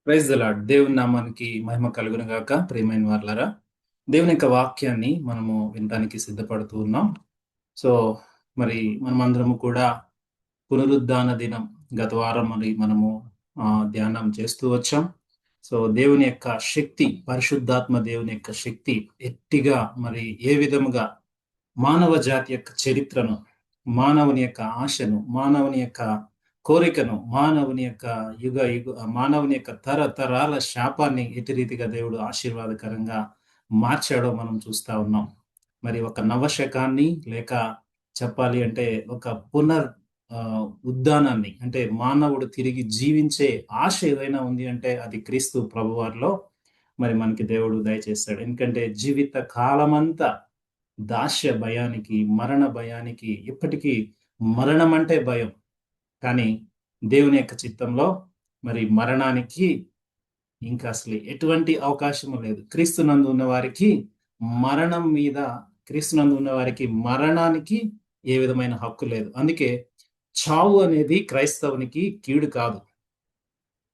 Praise the lord. దేవుని నామానికి మహిమ కలుగును గాక. ప్రియమైన వారలారా, దేవుని యొక్క వాక్యాన్ని మనము వినడానికి సిద్ధపడుతూ ఉన్నాం. సో మరి మనమందరము కూడా పునరుద్ధాన దినం గత వారం మనము ధ్యానం చేస్తూ వచ్చాం. సో దేవుని యొక్క శక్తి, పరిశుద్ధాత్మ దేవుని యొక్క శక్తి ఎట్టిగా మరి ఏ విధముగా మానవ జాతి యొక్క చరిత్రను, మానవుని యొక్క ఆశను, మానవుని యొక్క కోరికను, మానవుని యొక్క మానవుని యొక్క తరతరాల శాపాన్ని ఎట్టి రీతిగా దేవుడు ఆశీర్వాదకరంగా మార్చాడో మనం చూస్తా ఉన్నాం. మరి ఒక నవశకాన్ని, లేక చెప్పాలి అంటే ఒక పునర్ ఉద్ధానాన్ని, అంటే మానవుడు తిరిగి జీవించే ఆశ ఏదైనా ఉంది అంటే అది క్రీస్తు ప్రభువారిలో మరి మనకి దేవుడు దయచేస్తాడు. ఎందుకంటే జీవిత కాలమంతా దాస్య భయానికి, మరణ భయానికి, ఇప్పటికీ మరణం అంటే భయం. కానీ దేవుని యొక్క చిత్తంలో మరి మరణానికి ఇంకా అసలు ఎటువంటి అవకాశము లేదు. క్రీస్తునందు ఉన్న వారికి మరణం మీద, క్రీస్తునందు ఉన్న వారికి మరణానికి ఏ విధమైన హక్కు లేదు. అందుకే చావు అనేది క్రైస్తవునికి కీడు కాదు.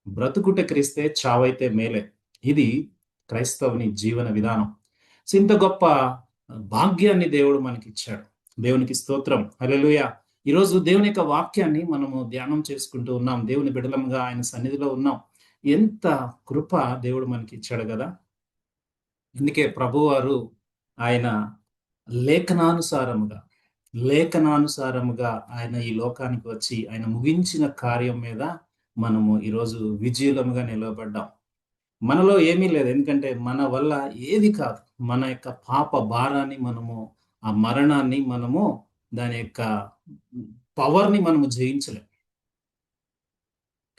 బ్రతుకుట క్రీస్తే, చావైతే మేలే. ఇది క్రైస్తవుని జీవన విధానం. ఇంత గొప్ప భాగ్యాన్ని దేవుడు మనకి ఇచ్చాడు. దేవునికి స్తోత్రం. హల్లెలూయా. ఈరోజు దేవుని యొక్క వాక్యాన్ని మనము ధ్యానం చేసుకుంటూ ఉన్నాం. దేవుని బిడ్డలంగా ఆయన సన్నిధిలో ఉన్నాం. ఎంత కృప దేవుడు మనకి ఇచ్చాడు కదా. అందుకే ప్రభువారు ఆయన లేఖనానుసారముగా లేఖనానుసారముగా ఆయన ఈ లోకానికి వచ్చి ఆయన ముగించిన కార్యం మీద మనము ఈరోజు విజయులముగా నిలవబడ్డాం. మనలో ఏమీ లేదు. ఎందుకంటే మన వల్ల ఏది కాదు. మన యొక్క పాప భారాన్ని మనము, ఆ మరణాన్ని మనము, దాని యొక్క పవర్ని మనము జయించలేం.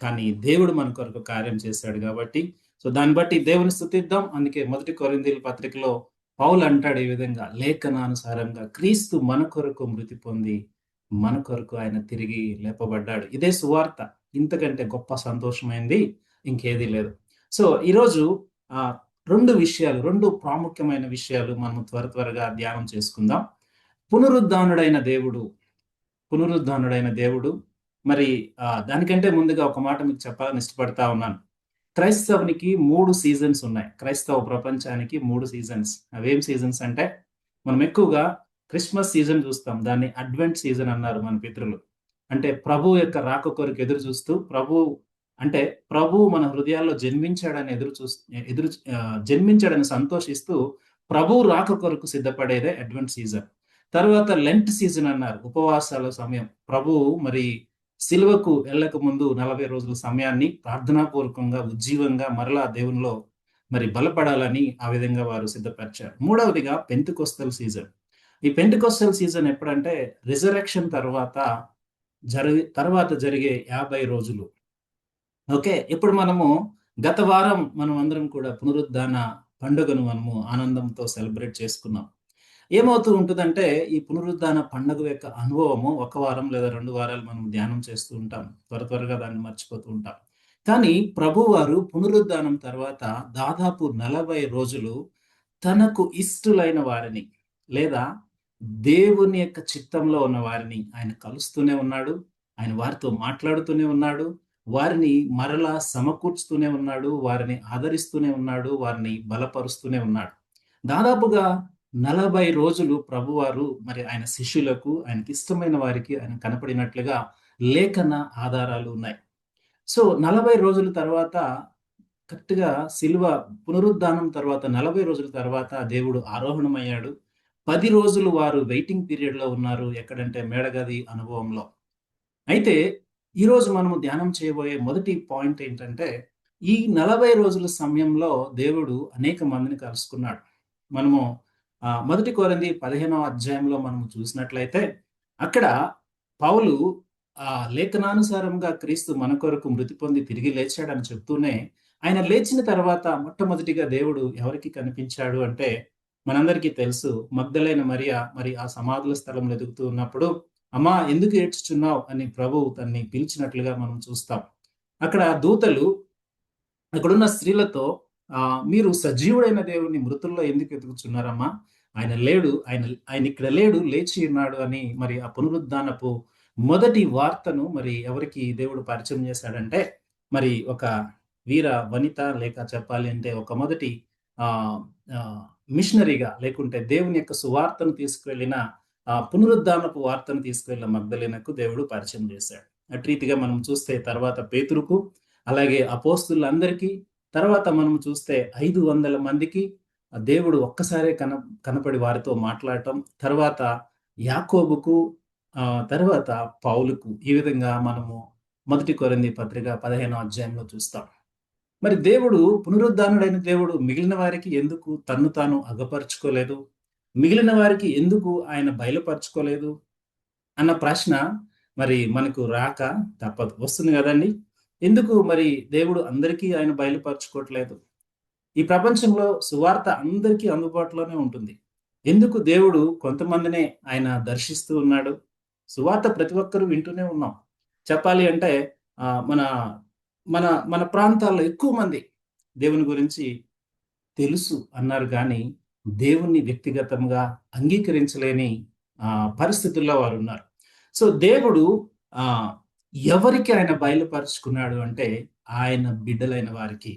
కానీ దేవుడు మన కొరకు కార్యం చేశాడు కాబట్టి, సో దాన్ని బట్టి దేవుని స్తుతిద్దాం. అందుకే 1 కొరింథీయుల పత్రికలో పౌలు అంటాడు ఈ విధంగా, లేఖనానుసారంగా క్రీస్తు మన కొరకు మృతి పొంది మన కొరకు ఆయన తిరిగి లేపబడ్డాడు. ఇదే సువార్త. ఇంతకంటే గొప్ప సంతోషమైంది ఇంకేదీ లేదు. సో ఈరోజు రెండు ప్రాముఖ్యమైన విషయాలు మనం త్వరగా ధ్యానం చేసుకుందాం. పునరుద్ధానుడైన దేవుడు మరి దానికంటే ముందుగా ఒక మాట మీకు చెప్పాలని ఇష్టపడతా ఉన్నాను. క్రైస్తవునికి 3 సీజన్స్ ఉన్నాయి. క్రైస్తవ ప్రపంచానికి 3 సీజన్స్. అవేం సీజన్స్ అంటే, మనం ఎక్కువగా క్రిస్మస్ సీజన్ చూస్తాం. దాన్ని అడ్వెంట్ సీజన్ అన్నారు మన పితరులు. అంటే ప్రభు యొక్క రాక కొరకు ఎదురు చూస్తూ, ప్రభు మన హృదయాల్లో జన్మించాడని జన్మించాడని సంతోషిస్తూ ప్రభు రాక కొరకు సిద్ధపడేదే అడ్వెంట్ సీజన్. తర్వాత లెంట్ సీజన్ అన్నారు, ఉపవాసాల సమయం. ప్రభు మరి సిలువకు వెళ్ళక ముందు 40 రోజుల సమయాన్ని ప్రార్థనాపూర్వకంగా, ఉజ్జీవంగా మరలా దేవునిలో మరి బలపడాలని ఆ విధంగా వారు సిద్ధపరిచారు. మూడవదిగా పెంతెకొస్తల్ సీజన్. ఈ పెంతెకొస్తల్ సీజన్ ఎప్పుడంటే రిజరెక్షన్ తర్వాత జరిగే 50 రోజులు. ఓకే, ఇప్పుడు మనము గత వారం మనం అందరం కూడా పునరుద్ధాన పండుగను మనము ఆనందంతో సెలబ్రేట్ చేసుకున్నాం. ఏమవుతూ ఉంటుందంటే, ఈ పునరుద్ధాన పండుగ యొక్క అనుభవము 1 వారం లేదా 2 వారాలు మనం ధ్యానం చేస్తూ ఉంటాం. త్వరగా దాన్ని మర్చిపోతూ ఉంటాం. కానీ ప్రభువారు పునరుద్ధానం తర్వాత దాదాపు 40 రోజులు తనకు ఇష్టులైన వారిని, లేదా దేవుని యొక్క చిత్తంలో ఉన్న వారిని ఆయన కలుస్తూనే ఉన్నాడు. ఆయన వారితో మాట్లాడుతూనే ఉన్నాడు. వారిని మరలా సమకూర్చుతూనే ఉన్నాడు. వారిని ఆదరిస్తూనే ఉన్నాడు. వారిని బలపరుస్తూనే ఉన్నాడు. దాదాపుగా 40 రోజులు ప్రభువారు మరి ఆయన శిష్యులకు, ఆయనకి ఇష్టమైన వారికి ఆయన కనపడినట్లుగా లేఖన ఆధారాలు ఉన్నాయి. సో 40 రోజుల తర్వాత, కరెక్ట్గా శిలువ పునరుద్ధానం తర్వాత 40 రోజుల తర్వాత దేవుడు ఆరోహణమయ్యాడు. 10 రోజులు వారు వెయిటింగ్ పీరియడ్లో ఉన్నారు. ఎక్కడంటే మేడగది అనుభవంలో. అయితే ఈరోజు మనము ధ్యానం చేయబోయే మొదటి పాయింట్ ఏంటంటే, ఈ 40 రోజుల సమయంలో దేవుడు అనేక మందిని కలుసుకున్నాడు. మనము 1 కొరింథీ 15వ అధ్యాయంలో మనం చూసినట్లయితే, అక్కడ పౌలు లేఖనానుసారంగా క్రీస్తు మన కొరకు మృతి పొంది తిరిగి లేచాడని చెప్తూనే, ఆయన లేచిన తర్వాత మొట్టమొదటిగా దేవుడు ఎవరికి కనిపించాడు అంటే, మనందరికీ తెలుసు, మగ్దలైన మరియా మరి ఆ సమాధుల స్థలంలో ఎదుగుతూ ఉన్నప్పుడు, అమ్మా ఎందుకు ఏడ్చుచున్నావు అని ప్రభు తన్ని పిలిచినట్లుగా మనం చూస్తాం. అక్కడ దూతలు అక్కడున్న స్త్రీలతో, మీరు సజీవుడైన దేవుడిని మృతుల్లో ఎందుకు ఎదుగుచున్నారమ్మా? ఆయన లేడు, ఆయన ఇక్కడ లేడు, లేచి ఉన్నాడు అని మరి ఆ పునరుద్ధానపు మొదటి వార్తను మరి ఎవరికి దేవుడు పరిచయం చేశాడంటే, మరి ఒక వీర వనిత, లేక చెప్పాలి అంటే ఒక మొదటి ఆహ్, ఆహ్, మిషనరీగా, లేకుంటే దేవుని యొక్క సువార్తను తీసుకువెళ్ళిన పునరుద్ధానపు వార్తను తీసుకువెళ్ళిన మగ్దలేనకు దేవుడు పరిచయం చేశాడు. అటు రీతిగా మనం చూస్తే తర్వాత పేతురుకు, అలాగే అపోస్తులందరికీ, తర్వాత మనం చూస్తే 500 మందికి దేవుడు ఒక్కసారే కనపడి వారితో మాట్లాడటం, తర్వాత యాకోబుకు, తర్వాత పౌలుకు, ఈ విధంగా మనము మొదటి కొరింథీ పత్రిక 15వ అధ్యాయంలో చూస్తాం. మరి దేవుడు, పునరుద్ధానుడైన దేవుడు మిగిలిన వారికి ఎందుకు తన్ను తాను అగపరుచుకోలేదు? మిగిలిన వారికి ఎందుకు ఆయన బయలుపరుచుకోలేదు అన్న ప్రశ్న మరి మనకు రాక తప్పదు. వస్తుంది గదండీ! ఎందుకు మరి దేవుడు అందరికీ ఆయన బయలుపరుచుకోవట్లేదు? ఈ ప్రపంచంలో సువార్త అందరికీ అందుబాటులోనే ఉంటుంది. ఎందుకు దేవుడు కొంతమందినే ఆయన దర్శిస్తూ ఉన్నాడు? సువార్త ప్రతి ఒక్కరు వింటూనే ఉన్నాం. చెప్పాలి అంటే మన మన మన ప్రాంతాల్లో ఎక్కువ మంది దేవుని గురించి తెలుసు అన్నారు గానీ, దేవుణ్ణి వ్యక్తిగతంగా అంగీకరించలేని పరిస్థితుల్లో వారున్నారు. సో, దేవుడు ఆహ్, ఎవరికి ఆయన బయలుపరుచుకున్నాడు అంటే, ఆయన బిడ్డలైన వారికి.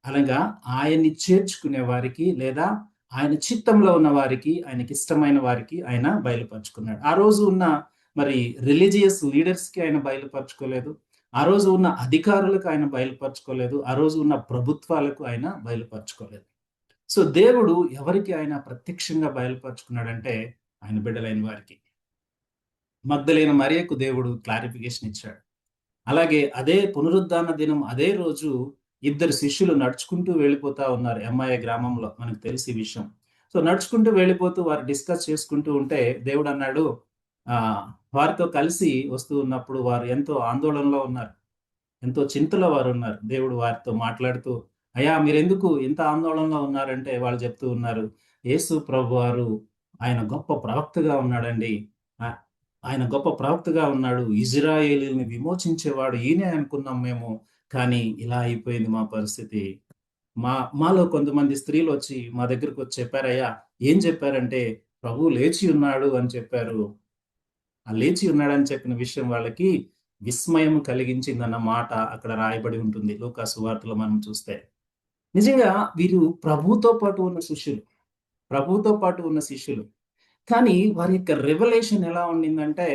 అనగా ఆయన్ని చేర్చుకునే వారికి, లేదా ఆయన చిత్తంలో ఉన్న వారికి, ఆయనకిష్టమైన వారికి ఆయన బయలుపరుచుకున్నాడు. ఆ రోజు ఉన్న మరి రిలిజియస్ లీడర్స్‌కి ఆయన బయలుపరుచుకోలేదు. ఆ రోజు ఉన్న అధికారులకు ఆయన బయలుపరుచుకోలేదు. ఆ రోజు ఉన్న ప్రభుత్వాలకు ఆయన బయలుపరుచుకోలేదు. సో, దేవుడు ఎవరికి ఆయన ప్రత్యక్షంగా బయలుపరుచుకున్నాడంటే, ఆయన బిడ్డలైన వారికి. మగ్దలేన మరియకు దేవుడు క్లారిఫికేషన్ ఇచ్చాడు. అలాగే అదే పునరుద్ధాన దినం, అదే రోజు ఇద్దరు శిష్యులు నడుచుకుంటూ వెళ్ళిపోతా ఉన్నారు ఎమ్మాయ గ్రామంలో. మనకు తెలుసు ఈ విషయం. సో, నడుచుకుంటూ వెళ్ళిపోతూ వారు డిస్కస్ చేసుకుంటూ ఉంటే దేవుడన్నాడు, వారితో కలిసి వస్తూ ఉన్నప్పుడు వారు ఎంతో ఆందోళనలో ఉన్నారు. ఎంతో చింతలో వారున్నారు. దేవుడు వారితో మాట్లాడుతూ, "అయ్యా! మీరెందుకు ఇంత ఆందోళనలో ఉన్నారంటే?" వాళ్ళు చెప్తూ ఉన్నారు, "యేసు ప్రభువారు ఆయన గొప్ప ప్రవక్తగా ఉన్నాడండి. ఆహ్, ఆయన గొప్ప ప్రవక్తగా ఉన్నాడు. ఇజ్రాయేలీయుల్ని విమోచించేవాడు ఈయనే అనుకున్నాం మేము. కానీ ఇలా అయిపోయింది మా పరిస్థితి. మాలో కొంతమంది స్త్రీలొచ్చి మా దగ్గరకొచ్చి చెప్పారయ్యా. ఏం చెప్పారంటే, ప్రభువు లేచి ఉన్నాడు అని చెప్పారు. ఆ లేచి ఉన్నాడని చెప్పిన విషయం వాళ్ళకి విస్మయం కలిగించిందన్న మాట అక్కడ రాయబడి ఉంటుంది. లూకా సువార్తలో మనం చూస్తే. నిజంగా వీరు ప్రభువుతో పాటు ఉన్న శిష్యులు. ప్రభువుతో పాటు ఉన్న శిష్యులు. కానీ వారి యొక్క రివల్యూషన్ ఎలా ఉండిందంటే,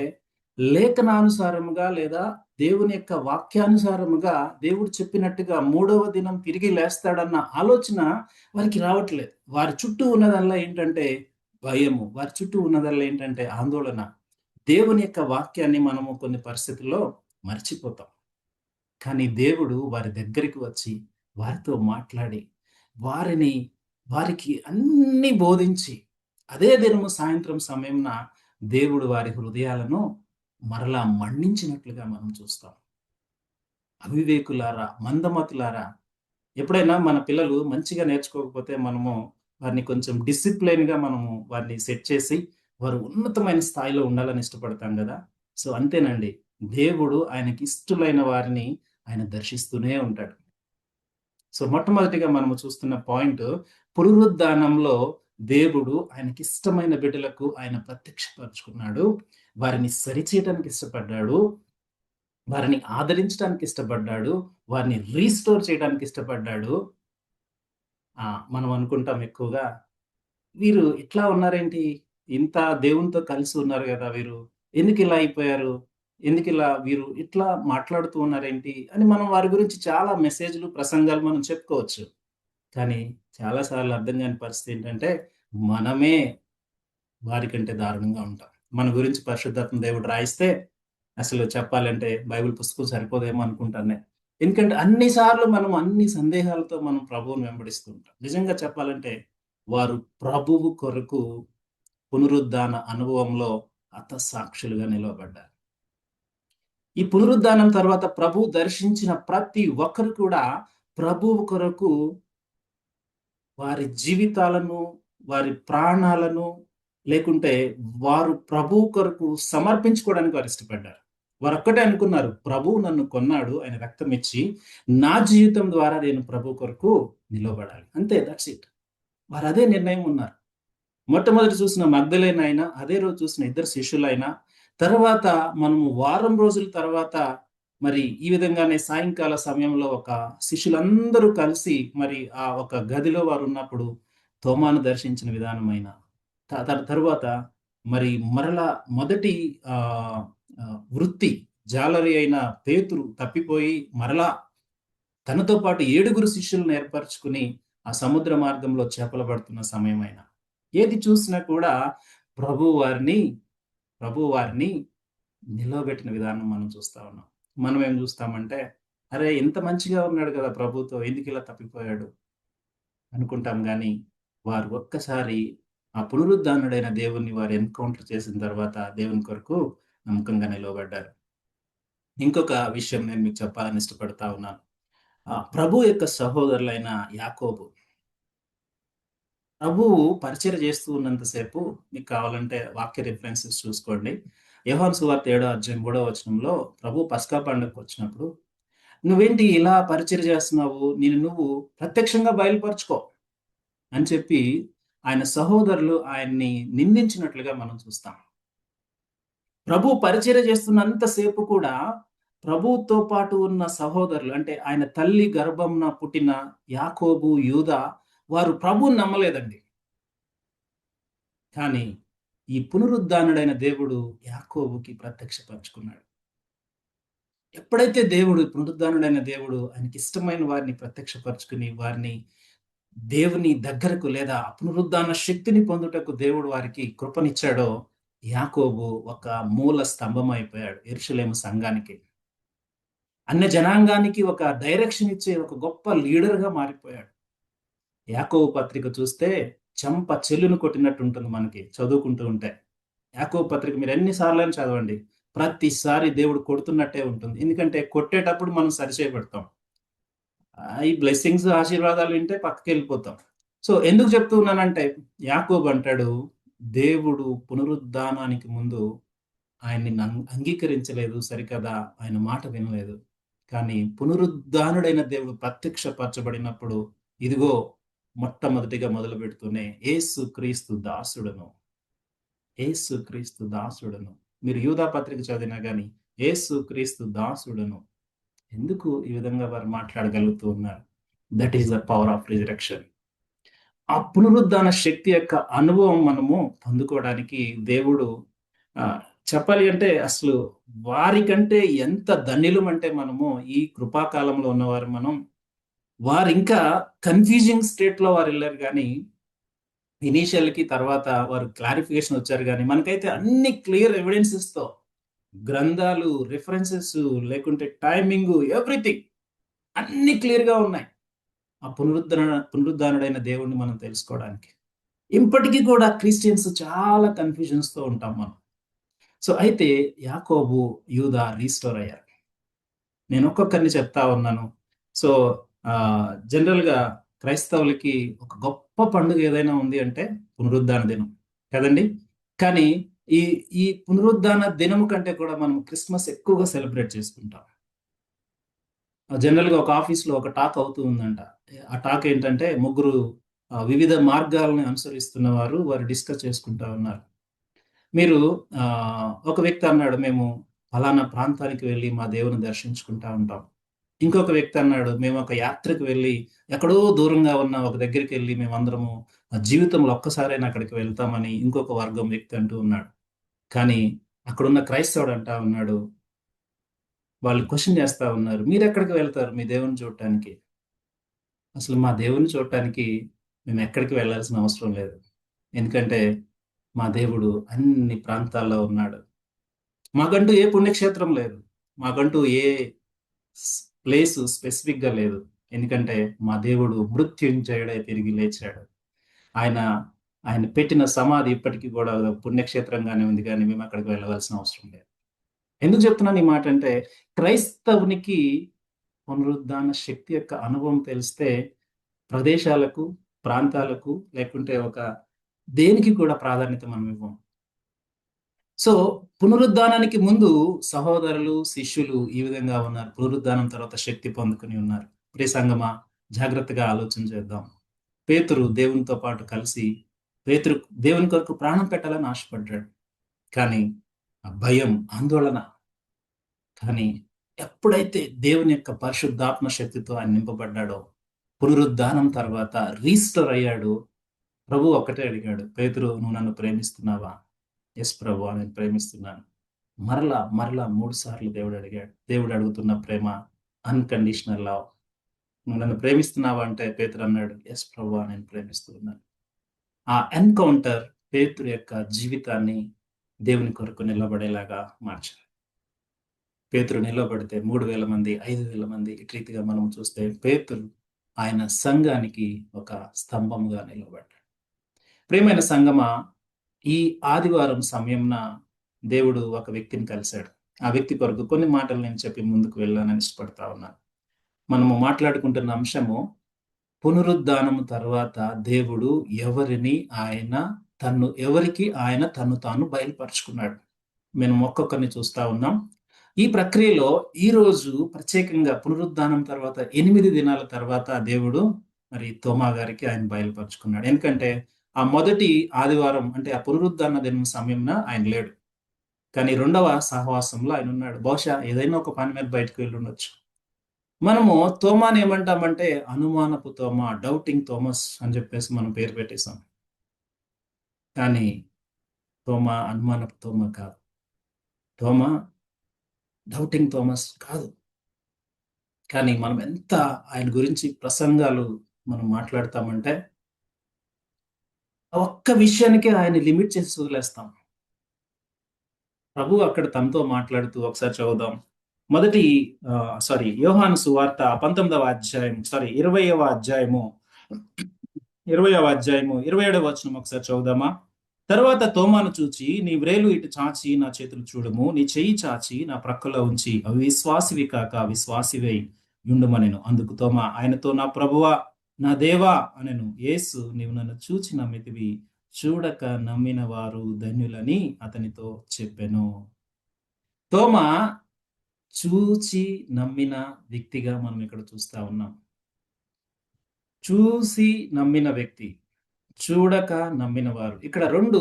లేఖనానుసారముగా, లేదా దేవుని యొక్క వాక్యానుసారముగా దేవుడు చెప్పినట్టుగా మూడవ దినం తిరిగి లేస్తాడన్న ఆలోచన వారికి రావట్లేదు. వారి చుట్టూ ఉన్నదల్లా ఏంటంటే భయము. వారి చుట్టూ ఉన్నదల్లా ఏంటంటే ఆందోళన. దేవుని యొక్క వాక్యాన్ని మనము కొన్ని పరిస్థితుల్లో మర్చిపోతాం. కానీ దేవుడు వారి దగ్గరికి వచ్చి, వారితో మాట్లాడి, వారిని వారికి అన్నీ బోధించి, అదే దినము సాయంత్రం సమయంన దేవుడు వారి హృదయాలను మరలా మన్నించినట్లుగా మనం చూస్తాం. అవివేకులారా, మందమతులారా, ఎప్పుడైనా మన పిల్లలు మంచిగా నేర్చుకోకపోతే మనము వారిని కొంచెం డిసిప్లైన్‌గా మనము వారిని సెట్ చేసి, వారు ఉన్నతమైన స్థాయిలో ఉండాలని ఇష్టపడతాం గదా! సో, అంతేనండి. దేవుడు ఆయనకిష్టులైన వారిని ఆయన దర్శిస్తూనే ఉంటాడు. సో, మొట్టమొదటిగా మనము చూస్తున్న పాయింట్, పునరుద్ధానంలో దేవుడు ఆయనకిష్టమైన బిడ్డలకు ఆయన ప్రత్యక్షపరుచుకున్నాడు. వారిని సరిచేయటానికి ఇష్టపడ్డాడు. వారిని ఆదరించడానికి ఇష్టపడ్డాడు. వారిని రీస్టోర్ చేయడానికి ఇష్టపడ్డాడు. మనం అనుకుంటాం ఎక్కువగా, వీరు ఇట్లా ఉన్నారేంటి? ఇంత దేవునితో కలిసి ఉన్నారు గదా! వీరు. ఎందుకిలా అయిపోయారు? ఎందుకిలా వీరు ఇట్లా మాట్లాడుతూ ఉన్నారేంటి? అని మనం వారి గురించి చాలా మెసేజ్‌లు, ప్రసంగాలు మనం చెప్పుకోవచ్చు. కానీ చాలా సార్లు అర్థం గాని పరిస్థితి ఏంటంటే, మనమే వారికంటే దారుణంగా ఉంటాం. మన గురించి పరిశుద్ధాత్మ దేవుడు రాయిస్తే, అసలు చెప్పాలంటే బైబిల్ పుస్తకం సరిపోదేమో అనుకుంటాను నేను. ఎందుకంటే అన్ని సార్లు మనం అన్ని సందేహాలతో మనం ప్రభువుని వెంబడిస్తూ ఉంటాం. నిజంగా చెప్పాలంటే, వారు ప్రభువు కొరకు పునరుద్ధాన అనుభవంలో హతసాక్షులుగా నిలవబడ్డారు. ఈ పునరుద్ధానం తర్వాత ప్రభువు దర్శించిన ప్రతి ఒక్కరు కూడా ప్రభువు కొరకు వారి జీవితాలను, వారి ప్రాణాలను, లేకుంటే వారు ప్రభువు కొరకు సమర్పించుకోవడానికి వారు ఇష్టపడ్డారు. వారొక్కటే అనుకున్నారు, ప్రభువు నన్ను కొన్నాడు ఆయన రక్తం ఇచ్చి, నా జీవితం ద్వారా నేను ప్రభువు కొరకు నిలవబడాలి. అంతే, దట్స్ ఇట్. వారదే నిర్ణయం ఉన్నారు. మొట్టమొదటి చూసిన మగ్దలేన అయినా, అదే రోజు చూసిన ఇద్దరు శిష్యులైనా, తర్వాత మనము వారం రోజుల తర్వాత మరి ఈ విధంగానే సాయంకాల సమయంలో ఒక శిష్యులందరూ కలిసి మరి ఆ ఒక గదిలో వారు ఉన్నప్పుడు తోమాను దర్శించిన విధానమైన తరువాత మరి మరలా మొదటి ఆ వృత్తి జాలరి అయిన పేతురు తప్పిపోయి మరలా తనతో పాటు 7 శిష్యులను ఏర్పరచుకుని ఆ సముద్ర మార్గంలో చేపలు పడుతున్న సమయమైన ఏది చూసినా కూడా ప్రభు వారిని ప్రభు వారిని నిలవబెట్టిన విధానం మనం చూస్తా ఉన్నాం. మనం ఏం చూస్తామంటే, అరే ఇంత మంచిగా ఉన్నాడు కదా ప్రభుతో, ఎందుకు ఇలా తప్పిపోయాడు అనుకుంటాం. కానీ వారు ఒక్కసారి ఆ పునరుద్ధానుడైన దేవుణ్ణి వారు ఎన్కౌంటర్ చేసిన తర్వాత దేవుని కొరకు నమ్మకంగా నిలవబడ్డారు. ఇంకొక విషయం నేను మీకు చెప్పాలని ఇష్టపడతా ఉన్నాను. ప్రభు యొక్క సహోదరులైన యాకోబు, ప్రభువు పరిచర్య చేస్తూ ఉన్నంతసేపు మీకు కావాలంటే వాక్య రిఫరెన్సెస్ చూసుకోండి. యోహాను సువార్త 7వ అధ్యాయం 3వ వచనంలో ప్రభు పస్కా పండుగకు వచ్చినప్పుడు, నువ్వేంటి ఇలా పరిచర్య చేస్తున్నావు, నువ్వు ప్రత్యక్షంగా బయలుపరుచుకో అని చెప్పి ఆయన సహోదరులు ఆయన్ని నిందించినట్లుగా మనం చూస్తాం. ప్రభు పరిచర్య చేస్తున్నంతసేపు కూడా ప్రభువుతో పాటు ఉన్న సహోదరులు, అంటే ఆయన తల్లి గర్భంన పుట్టిన యాకోబు, యూదా, వారు ప్రభువుని నమ్మలేదండి. కానీ ఈ పునరుద్ధానుడైన దేవుడు యాకోబుకి ప్రత్యక్షపరుచుకున్నాడు. ఎప్పుడైతే దేవుడు, పునరుద్ధానుడైన దేవుడు ఆయనకి ఇష్టమైన వారిని ప్రత్యక్షపరుచుకుని వారిని దేవుని దగ్గరకు లేదా పునరుద్ధాన శక్తిని పొందుటకు దేవుడు వారికి కృపనిచ్చాడో, యాకోబు ఒక మూల స్తంభం అయిపోయాడు యెరూషలేము సంఘానికి. అన్య జనాంగానికి ఒక డైరెక్షన్ ఇచ్చే ఒక గొప్ప లీడర్గా మారిపోయాడు. యాకోబు పత్రిక చూస్తే చెంప చెల్లును కొట్టినట్టు ఉంటుంది మనకి చదువుకుంటూ ఉంటే. యాకోబు పత్రిక మీరు ఎన్నిసార్లు చదవండి, ప్రతిసారి దేవుడు కొడుతున్నట్టే ఉంటుంది. ఎందుకంటే కొట్టేటప్పుడు మనం సరిచేయబడతాం, ఈ బ్లెస్సింగ్స్ ఆశీర్వాదాలు వింటే పక్కకి వెళ్ళిపోతాం. సో ఎందుకు చెప్తూ ఉన్నానంటే, యాకోబు అంటాడు, దేవుడు పునరుద్ధానానికి ముందు ఆయన్ని అంగీకరించలేదు, సరికదా ఆయన మాట వినలేదు. కానీ పునరుద్ధానుడైన దేవుడు ప్రత్యక్షపరచబడినప్పుడు, ఇదిగో మొట్టమొదటిగా మొదలు పెడుతూనే యేసు క్రీస్తు దాసుడను, యేసు క్రీస్తు దాసుడను. మీరు యూదా పత్రిక చదివినా గాని యేసు క్రీస్తు దాసుడను. ఎందుకు ఈ విధంగా వారు మాట్లాడగలుగుతూ ఉన్నారు? That is the power of resurrection. ఆ పునరుద్ధాన శక్తి యొక్క అనుభవం మనము పొందుకోవడానికి దేవుడు చెప్పాలి అంటే అసలు వారికంటే ఎంత ధన్యులం అంటే మనము ఈ కృపాకాలంలో ఉన్నవారు వారు ఇంకా కన్ఫ్యూజింగ్ స్టేట్ లో వారు వెళ్ళారు. కానీ ఇనీషియల్ కి తర్వాత వారు క్లారిఫికేషన్ వచ్చారు. కానీ మనకైతే అన్ని క్లియర్ ఎవిడెన్సెస్ తో, గ్రంథాలు, రిఫరెన్సెస్, లేకుంటే టైమింగ్, ఎవ్రీథింగ్ అన్ని క్లియర్ గా ఉన్నాయి ఆ పునరుద్ధానుడైన దేవుణ్ణి మనం తెలుసుకోవడానికి. ఇప్పటికీ కూడా క్రిస్టియన్స్ చాలా కన్ఫ్యూజన్స్ తో ఉంటాం మనం. సో అయితే యాకోబు, యూదా రీస్టోర్ అయ్యారు. నేను ఒక్కొక్కరిని చెప్తా ఉన్నాను. సో జనరల్ గా క్రైస్తవులకి ఒక గొప్ప పండుగ ఏదైనా ఉంది అంటే పునరుద్ధాన దినం కదండి. కానీ ఈ ఈ పునరుద్ధాన దినం కంటే కూడా మనం క్రిస్మస్ ఎక్కువగా సెలబ్రేట్ చేసుకుంటాం. జనరల్ గా ఒక ఆఫీస్ లో ఒక టాక్ అవుతూ ఉందంట. ఆ టాక్ ఏంటంటే, ముగ్గురు వివిధ మార్గాలను అనుసరిస్తున్న వారు డిస్కస్ చేసుకుంటా ఉన్నారు. మీరు ఒక వ్యక్తి అన్నాడు, మేము ఫలానా ప్రాంతానికి వెళ్ళి మా దేవుని దర్శించుకుంటా ఉంటాం. ఇంకొక వ్యక్తి అన్నాడు, మేము ఒక యాత్రకు వెళ్ళి ఎక్కడో దూరంగా ఉన్న ఒక దగ్గరికి వెళ్ళి మేమందరము జీవితంలో ఒక్కసారైనా అక్కడికి వెళ్తామని ఇంకొక వర్గం వ్యక్తి అంటూ ఉన్నాడు. కానీ అక్కడున్న క్రైస్తవుడు అంటా ఉన్నాడు, వాళ్ళు క్వశ్చన్ చేస్తా ఉన్నారు, మీరు ఎక్కడికి వెళ్తారు మీ దేవుని చూడటానికి? అసలు మా దేవుని చూడటానికి మేము ఎక్కడికి వెళ్ళాల్సిన అవసరం లేదు. ఎందుకంటే మా దేవుడు అన్ని ప్రాంతాల్లో ఉన్నాడు. మాకంటూ ఏ పుణ్యక్షేత్రం లేదు, మాకంటూ ఏ ప్లేస్ స్పెసిఫిక్ గా లేదు. ఎందుకంటే మా దేవుడు మృత్యుంజయుడై తిరిగి లేచాడు. ఆయన ఆయన పెట్టిన సమాధి ఇప్పటికీ కూడా పుణ్యక్షేత్రంగానే ఉంది, కానీ మేము అక్కడికి వెళ్ళవలసిన అవసరం లేదు. ఎందుకు చెప్తున్నాను ఈ మాట అంటే, క్రైస్తవునికి పునరుద్ధాన శక్తి యొక్క అనుభవం తెలిస్తే ప్రదేశాలకు, ప్రాంతాలకు, లేకుంటే ఒక దేనికి కూడా ప్రాధాన్యత మనం ఇవ్వం. సో పునరుద్ధానానికి ముందు సహోదరులు, శిష్యులు ఈ విధంగా ఉన్నారు, పునరుద్ధానం తర్వాత శక్తి పొందుకుని ఉన్నారు. ప్రియ సంగమా, జాగ్రత్తగా ఆలోచన చేద్దాం. పేతురు దేవునితో పాటు కలిసి, పేతురు దేవుని కొరకు ప్రాణం పెట్టాలని ఆశపడ్డాడు. కానీ ఆ భయం, ఆందోళన, కానీ ఎప్పుడైతే దేవుని యొక్క పరిశుద్ధాత్మ శక్తితో ఆయన నింపబడ్డాడో, పునరుద్ధానం తర్వాత రీస్టోర్ అయ్యాడు. ప్రభు ఒక్కటే అడిగాడు, పేతురు నువ్వు నన్ను ప్రేమిస్తున్నావా? ఎస్ ప్రభు నేను ప్రేమిస్తున్నాను. మరలా మరలా 3 సార్లు దేవుడు అడిగాడు. దేవుడు అడుగుతున్న ప్రేమ అన్‌కండీషనల్ లవ్. నువ్వు నన్ను ప్రేమిస్తున్నావా అంటే పేతురు అన్నాడు, ఎస్ ప్రభువా నేను ప్రేమిస్తూ ఉన్నాను. ఆ ఎన్‌కౌంటర్ పేతురు యొక్క జీవితాన్ని దేవుని కొరకు నిలబడేలాగా మార్చింది. పేతురు నిలబడితే 3000 మంది, 5000 మంది ఇటు రీతిగా మనం చూస్తే పేతురు ఆయన సంఘానికి ఒక స్తంభముగా నిలబడ్డాడు. ప్రియమైన సంగమా, ఈ ఆదివారం సమయంన దేవుడు ఒక వ్యక్తిని కలిసాడు. ఆ వ్యక్తి కొరకు కొన్ని మాటలు నేను చెప్పి ముందుకు వెళ్ళాలని ఇష్టపడతా ఉన్నాను. మనము మాట్లాడుకుంటున్న అంశము పునరుద్ధానము తర్వాత దేవుడు ఎవరిని ఆయన ఎవరికి ఆయన తను తాను బయలుపరుచుకున్నాడు. మనం ఒక్కొక్కరిని చూస్తా ఉన్నాం. ఈ ప్రక్రియలో ఈరోజు ప్రత్యేకంగా పునరుద్ధానం తర్వాత 8 దినాల తర్వాత దేవుడు మరి తోమా గారికి ఆయన బయలుపరుచుకున్నాడు. ఎందుకంటే ఆ మొదటి ఆదివారం అంటే ఆ పునరుద్ధాన దినం సమయంన ఆయన లేడు. కానీ రెండవ సహవాసంలో ఆయన ఉన్నాడు. బహుశా ఏదైనా ఒక పని మీద బయటకు వెళ్ళి ఉండొచ్చు. మనము తోమాని ఏమంటామంటే అనుమానపు తోమా, డౌటింగ్ థోమస్ అని చెప్పేసి మనం పేరు పెట్టేసాం. కానీ తోమా అనుమానపు తోమా కాదు. తోమా డౌటింగ్ థోమస్ కాదు. కానీ మనం ఎంత ఆయన గురించి ప్రసంగాలు మనం మాట్లాడతామంటే ఆ ఒక్క విషయానికే ఆయన లిమిట్ చేసి వదిలేస్తాం. ప్రభు అక్కడ తనతో మాట్లాడుతూ ఒకసారి చదువుదాం. మొదటి యోహాను సువార్త 19వ అధ్యాయం 20వ అధ్యాయము 27వ వచనం ఒకసారి చదువుదామా? తరువాత తోమాను చూచి నీ వ్రేలు ఇటు చాచి నా చేతులు చూడము, నీ చెయ్యి చాచి నా ప్రక్కలో ఉంచి అవిశ్వాసివి కాక విశ్వాసివై యుండుమనెను. అందుకు తోమా ఆయనతో నా ప్రభువా నా దేవా అనెను. యేసు నీవు నన్ను చూచి నమ్మితివి, చూడక నమ్మిన వారు ధన్యులని అతనితో చెప్పెను. తోమా చూచి నమ్మిన వ్యక్తిగా మనం ఇక్కడ చూస్తా ఉన్నాం. చూసి నమ్మిన వ్యక్తి, చూడక నమ్మిన వారు. ఇక్కడ 2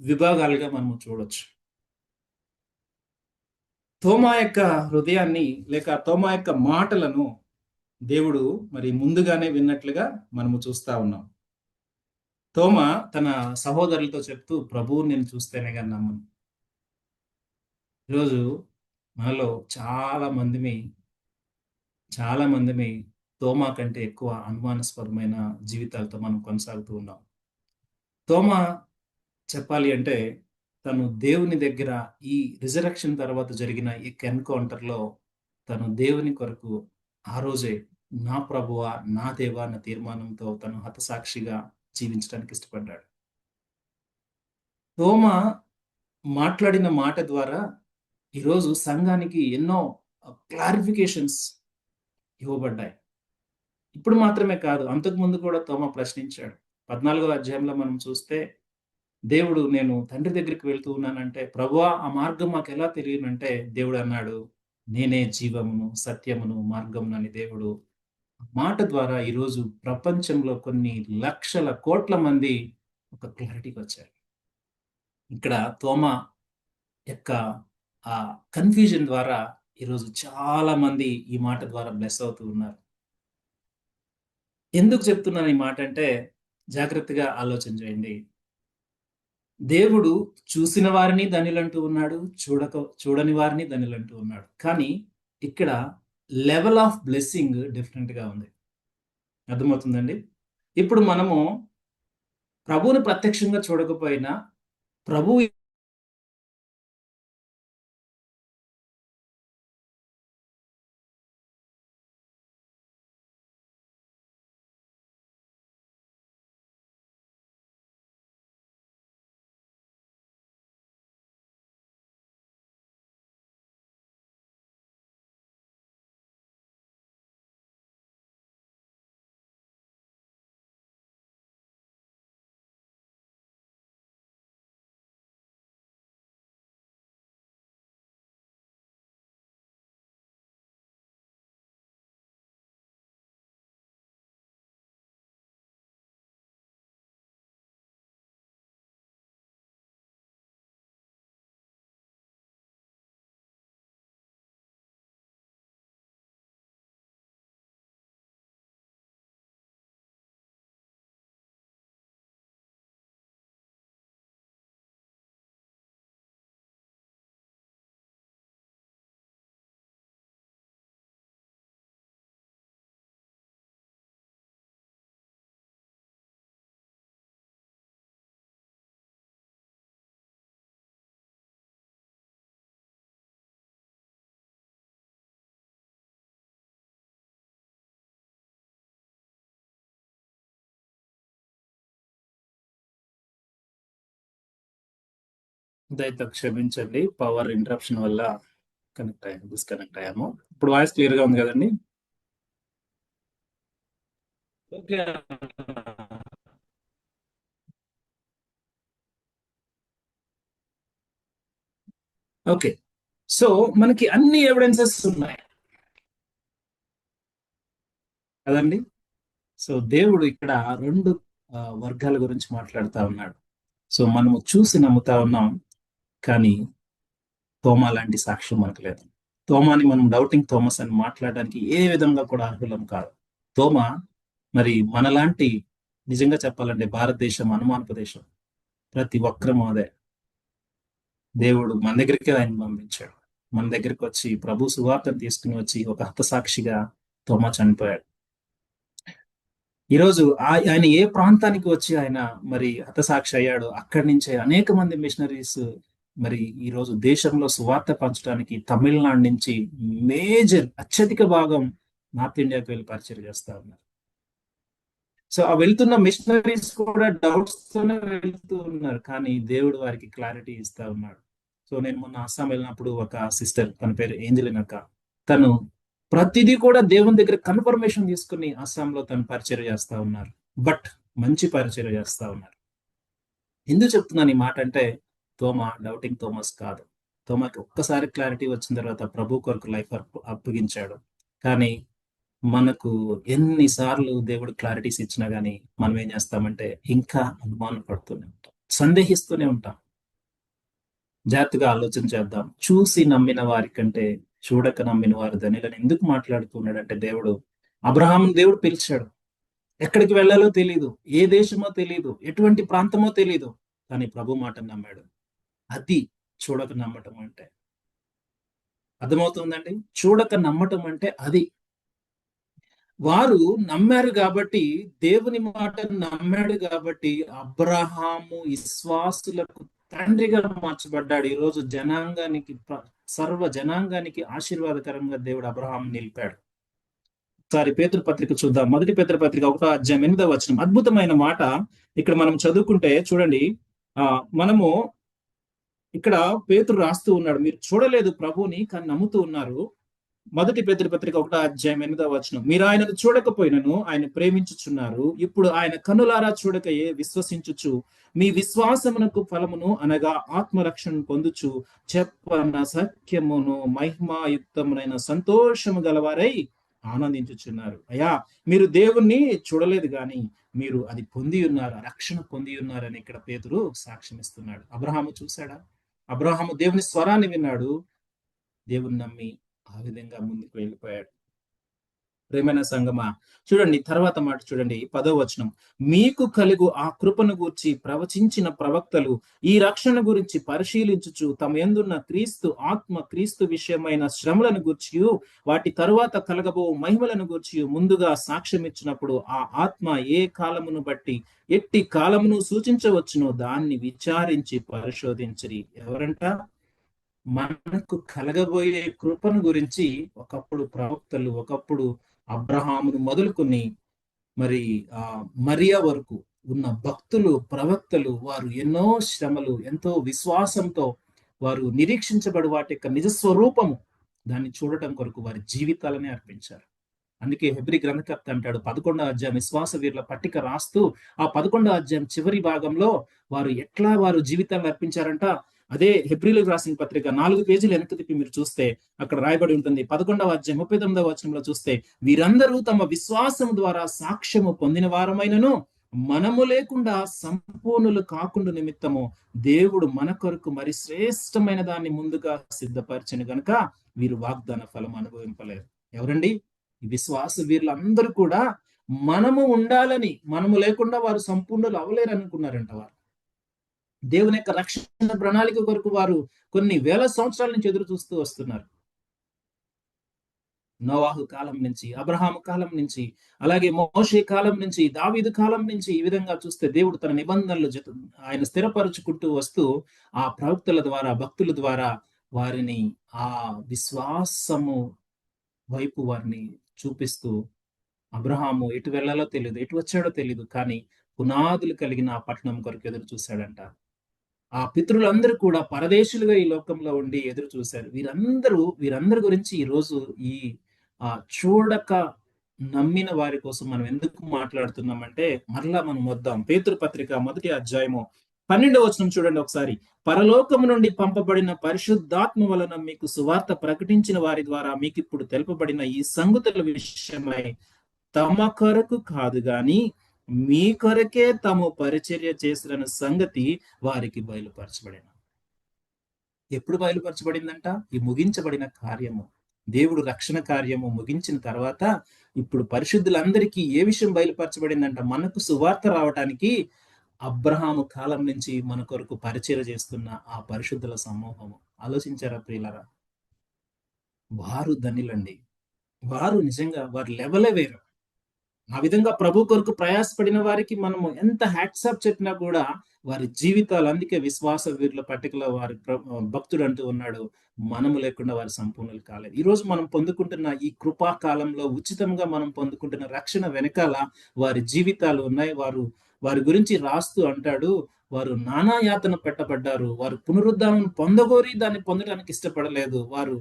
విభాగాలుగా మనం చూడొచ్చు. తోమా యొక్క హృదయాన్ని లేక తోమా యొక్క మాటలను దేవుడు మరి ముందుగానే విన్నట్లుగా మనము చూస్తా ఉన్నాం. తోమా తన సహోదరులతో చెప్తూ ప్రభువు నేను చూస్తేనే గాని నమ్మను. ఈరోజు మనలో చాలా మందిమి తోమా కంటే ఎక్కువ అనుమానాస్పదమైన జీవితాలతో మనం కొనసాగుతూ ఉన్నాం. తోమా చెప్పాలి అంటే తను దేవుని దగ్గర ఈ రిజరక్షన్ తర్వాత జరిగిన ఈ ఎన్కౌంటర్‌లో తను దేవుని కొరకు ఆ రోజే నా ప్రభువా, నా దేవా అన్న తీర్మానంతో తను హతసాక్షిగా జీవించడానికి ఇష్టపడ్డాడు. తోమా మాట్లాడిన మాట ద్వారా ఈరోజు సంఘానికి ఎన్నో క్లారిఫికేషన్స్ ఇవ్వబడ్డాయి. ఇప్పుడు మాత్రమే కాదు, అంతకుముందు కూడా తోమా ప్రశ్నించాడు. 14వ అధ్యాయంలో మనం చూస్తే దేవుడు నేను తండ్రి దగ్గరికి వెళ్తూ ఉన్నానంటే, ప్రభువా ఆ మార్గం మాకెలా తెలియనంటే దేవుడు అన్నాడు, నేనే జీవమును, సత్యమును, మార్గమును అని దేవుడు మాట ద్వారా ఈరోజు ప్రపంచంలో కొన్ని లక్షల కోట్ల మంది ఒక క్లారిటీకి వచ్చారు. ఇక్కడ తోమా యొక్క ఆ కన్‌ఫ్యూజన్ ద్వారా ఈరోజు చాలా మంది ఈ మాట ద్వారా బ్లెస్ అవుతూ ఉన్నారు. ఎందుకు చెప్తున్నాను ఈ మాట అంటే జాగ్రత్తగా ఆలోచన చేయండి. దేవుడు చూసిన వారిని ధన్యులంటూ ఉన్నాడు. చూడని వారిని ధన్యులంటూ ఉన్నాడు. కానీ ఇక్కడ లెవెల్ ఆఫ్ బ్లెస్సింగ్ డిఫరెంట్‌గా ఉంది. అర్థమవుతుందండి? ఇప్పుడు మనము ప్రభువుని ప్రత్యక్షంగా చూడకపోయినా ప్రభువు దయతో క్షమించండి. పవర్ ఇంటరప్షన్ వల్ల డిస్కనెక్ట్ అయ్యాము. ఇప్పుడు వాయిస్ క్లియర్ గా ఉంది కదండి? ఓకే. ఓకే. సో మనకి అన్ని ఎవిడెన్సెస్ ఉన్నాయి కదండి. సో దేవుడు ఇక్కడ రెండు వర్గాల గురించి మాట్లాడుతా ఉన్నాడు. సో మనము చూసి నమ్ముతా ఉన్నాం, కానీ తోమా లాంటి సాక్ష్యం మనకు లేదు. తోమాని మనం డౌటింగ్ థోమస్ అని మాట్లాడడానికి ఏ విధంగా కూడా అర్హులం కాదు. తోమా మరి మనలాంటి, నిజంగా చెప్పాలంటే భారతదేశం అనుమానపు దేశం. ప్రతి ఒక్కరము అదే. దేవుడు మన దగ్గరికి ఆయన పంపించాడు. మన దగ్గరికి వచ్చి ప్రభు సువార్తను తీసుకుని వచ్చి ఒక హతసాక్షిగా తోమా చనిపోయాడు. ఈరోజు ఆయన ఏ ప్రాంతానికి వచ్చి ఆయన మరి హతసాక్షి అయ్యాడో అక్కడి నుంచే అనేక మంది మిషనరీస్ మరి ఈ రోజు దేశంలో సువార్త పంచడానికి తమిళనాడు నుంచి మేజర్ అత్యధిక భాగం నార్త్ ఇండియాకి వెళ్ళి పరిచయం చేస్తా ఉన్నారు. సో ఆ వెళ్తున్న మిషనరీస్ కూడా డౌట్స్ తోనే వెళ్తూ ఉన్నారు, కానీ దేవుడు వారికి క్లారిటీ ఇస్తా ఉన్నాడు. సో నేను మొన్న అస్సాం వెళ్ళినప్పుడు ఒక సిస్టర్, తన పేరు ఏంజలిన్ అక్క, తను ప్రతిదీ కూడా దేవుని దగ్గర కన్ఫర్మేషన్ తీసుకుని అస్సాంలో తను పరిచయం చేస్తా ఉన్నారు. బట్ మంచి పరిచయం చేస్తా ఉన్నారు. ఎందుకు చెప్తున్నాను ఈ మాట అంటే, తోమా డౌటింగ్ థోమస్ కాదు. తోమాకి ఒక్కసారి క్లారిటీ వచ్చిన తర్వాత ప్రభు కొరకు లైఫ్ అప్పగించాడు. కానీ మనకు ఎన్నిసార్లు దేవుడు క్లారిటీస్ ఇచ్చినా గానీ మనం ఏం చేస్తామంటే ఇంకా అనుమానం పడుతూనే ఉంటాం, సందేహిస్తూనే ఉంటాం. జాగ్రత్తగా ఆలోచన చేద్దాం. చూసి నమ్మిన వారి కంటే చూడక నమ్మిన వారు ధనిలని ఎందుకు మాట్లాడుతున్నాడంటే, దేవుడు అబ్రహాం దేవుడు పిలిచాడు. ఎక్కడికి వెళ్ళాలో తెలియదు, ఏ దేశమో తెలియదు, ఎటువంటి ప్రాంతమో తెలియదు, కానీ ప్రభు మాట నమ్మాడు. అది చూడక నమ్మటం అంటే. అర్థమవుతుందండి? చూడక నమ్మటం అంటే అది. వారు నమ్మారు కాబట్టి, దేవుని మాట నమ్మాడు కాబట్టి అబ్రహాము విశ్వాసులకు తండ్రిగా మార్చబడ్డాడు. ఈరోజు జనాంగానికి, సర్వ జనాంగానికి ఆశీర్వాదకరంగా దేవుడు అబ్రహాం నిలిపాడు. ఒకసారి పేతురు పత్రిక చూద్దాం. మొదటి పేతురు పత్రిక 1వ అధ్యాయం 8వ వచనం. అద్భుతమైన మాట ఇక్కడ మనం చదువుకుంటే చూడండి. మనము ఇక్కడ పేతురు రాస్తూ ఉన్నాడు, మీరు చూడలేదు ప్రభుని కానీ నమ్ముతూ ఉన్నారు. మొదటి పేతురు పత్రిక 1వ అధ్యాయం 8వ వచనం. మీరు ఆయనను చూడకపోయినను ఆయన ప్రేమించుచున్నారు. ఇప్పుడు ఆయన కన్నులారా చూడకయే విశ్వసించుచు మీ విశ్వాసమునకు ఫలమును అనగా ఆత్మరక్షణను పొందుచు చెప్పన సత్యమును మహిమాయుక్తమునైన సంతోషము గలవారై ఆనందించుచున్నారు. అయ్యా, మీరు దేవుణ్ణి చూడలేదు గాని మీరు అది పొంది ఉన్నారు, రక్షణ పొంది ఉన్నారని ఇక్కడ పేతురు సాక్ష్యం ఇస్తున్నాడు. అబ్రహాము చూశాడా? అబ్రహాము దేవుని స్వరాన్ని విన్నాడు, దేవుని నమ్మి ఆ విధంగా ముందుకు వెళ్ళిపోయాడు. ప్రేమైన సంగమా, చూడండి తర్వాత మాట చూడండి, 10వ వచనం. మీకు కలుగు ఆ కృపను గూర్చి ప్రవచించిన ప్రవక్తలు ఈ రక్షణ గురించి పరిశీలించుచు తమ యందున్న క్రీస్తు ఆత్మ, క్రీస్తు విషయమైన శ్రమలను గూర్చి వాటి తరువాత కలగబో మహిమలను గూర్చి ముందుగా సాక్ష్యం ఇచ్చినప్పుడు ఆ ఆత్మ ఏ కాలమును బట్టి ఎట్టి కాలమును సూచించవచ్చునో దాన్ని విచారించి పరిశోధించరి. ఎవరంట? మనకు కలగబోయే కృపను గురించి ఒకప్పుడు ప్రవక్తలు, ఒకప్పుడు అబ్రహామును మొదలుకొని మరి మరియా వరకు ఉన్న భక్తులు, ప్రవక్తలు, వారు ఎన్నో శ్రమలు, ఎంతో విశ్వాసంతో వారు నిరీక్షించబడి వాటి యొక్క నిజస్వరూపము దాన్ని చూడటం కొరకు వారి జీవితాలనే అర్పించారు. అందుకే హెబ్రీ గ్రంథకర్త అంటాడు, 11వ అధ్యాయం విశ్వాస వీరుల పట్టిక రాస్తూ ఆ 11వ అధ్యాయం చివరి భాగంలో వారు ఎట్లా వారు జీవితాలను అర్పించారంట. అదే హెబ్రీలకు రాసిన పత్రిక 4 పేజీలు వెనక్కి తిప్పి మీరు చూస్తే అక్కడ రాయబడి ఉంటుంది. 11వ అధ్యాయం 39వ వచనంలో చూస్తే, వీరందరూ తమ విశ్వాసం ద్వారా సాక్ష్యము పొందిన వారమైనను మనము లేకుండా సంపూర్ణులు కాకుండా నిమిత్తము దేవుడు మన కొరకు మరి శ్రేష్టమైన దాన్ని ముందుగా సిద్ధపరచను గనుక వీరు వాగ్దాన ఫలం అనుభవింపలేరు. ఎవరండి? ఈ విశ్వాస వీరులందరూ కూడా మనము ఉండాలని, మనము లేకుండా వారు సంపూర్ణులు అవ్వలేరు అనుకున్నారంట. వారు దేవుని యొక్క రక్షణ ప్రణాళిక కొరకు వారు కొన్ని వేల సంవత్సరాల నుంచి ఎదురు చూస్తూ వస్తున్నారు. నోవాహు కాలం నుంచి, అబ్రహాము కాలం నుంచి, అలాగే మోషే కాలం నుంచి, దావీదు కాలం నుంచి ఈ విధంగా చూస్తే దేవుడు తన నిబంధనలు ఆయన స్థిరపరుచుకుంటూ వస్తూ ఆ ప్రవక్తల ద్వారా, భక్తుల ద్వారా వారిని ఆ విశ్వాసము వైపు వారిని చూపిస్తూ, అబ్రహాము ఎటు వెళ్ళాలో తెలియదు, ఎటు వచ్చాడో తెలియదు, కానీ పునాదులు కలిగిన ఆ పట్టణం కొరకు ఎదురు చూశాడంట. ఆ పితరులందరూ కూడా పరదేశులుగా ఈ లోకంలో ఉండి ఎదురు చూశారు. వీరందరి గురించి ఈ రోజు ఈ చూడక నమ్మిన వారి కోసం మనం ఎందుకు మాట్లాడుతున్నామంటే, మరలా మనం వద్దాం. పేతురు పత్రిక 1 అధ్యాయము 12వ వచనం చూడండి ఒకసారి. పరలోకము నుండి పంపబడిన పరిశుద్ధాత్మ వలన మీకు సువార్త ప్రకటించిన వారి ద్వారా మీకు ఇప్పుడు తెలుపబడిన ఈ సంగతుల విషయమై తమ కొరకు కాదు గాని మీ కొరకే తాము పరిచర్య చేసిన సంగతి వారికి బయలుపరచబడిన. ఎప్పుడు బయలుపరచబడిందంట? ఈ ముగించబడిన కార్యము, దేవుడు రక్షణ కార్యము ముగించిన తర్వాత ఇప్పుడు పరిశుద్ధులందరికీ ఏ విషయం బయలుపరచబడిందంట? మనకు సువార్త రావటానికి అబ్రహాము కాలం నుంచి మన కొరకు పరిచర్య చేస్తున్న ఆ పరిశుద్ధుల సమూహము. ఆలోచించారా ప్రియులారా? వారు ధన్యులండి. వారు నిజంగా వారి లెవెలే వేరు. ఆ విధంగా ప్రభు కొరకు ప్రయాసపడిన వారికి మనము ఎంత హ్యాట్సాప్ చెప్పినా కూడా వారి జీవితాలు, అందుకే విశ్వాస వీరుల పట్టికలో వారి భక్తుడు అంటూ ఉన్నాడు, మనము లేకుండా వారి సంపూర్ణులు కాలేదు. ఈ రోజు మనం పొందుకుంటున్న ఈ కృపా కాలంలో ఉచితంగా మనం పొందుకుంటున్న రక్షణ వెనకాల వారి జీవితాలు ఉన్నాయి. వారి గురించి రాస్తూ అంటాడు, వారు నానా యాతన పెట్టబడ్డారు, వారు పునరుద్ధానం పొందగోరి దాన్ని పొందడానికి ఇష్టపడలేదు, వారి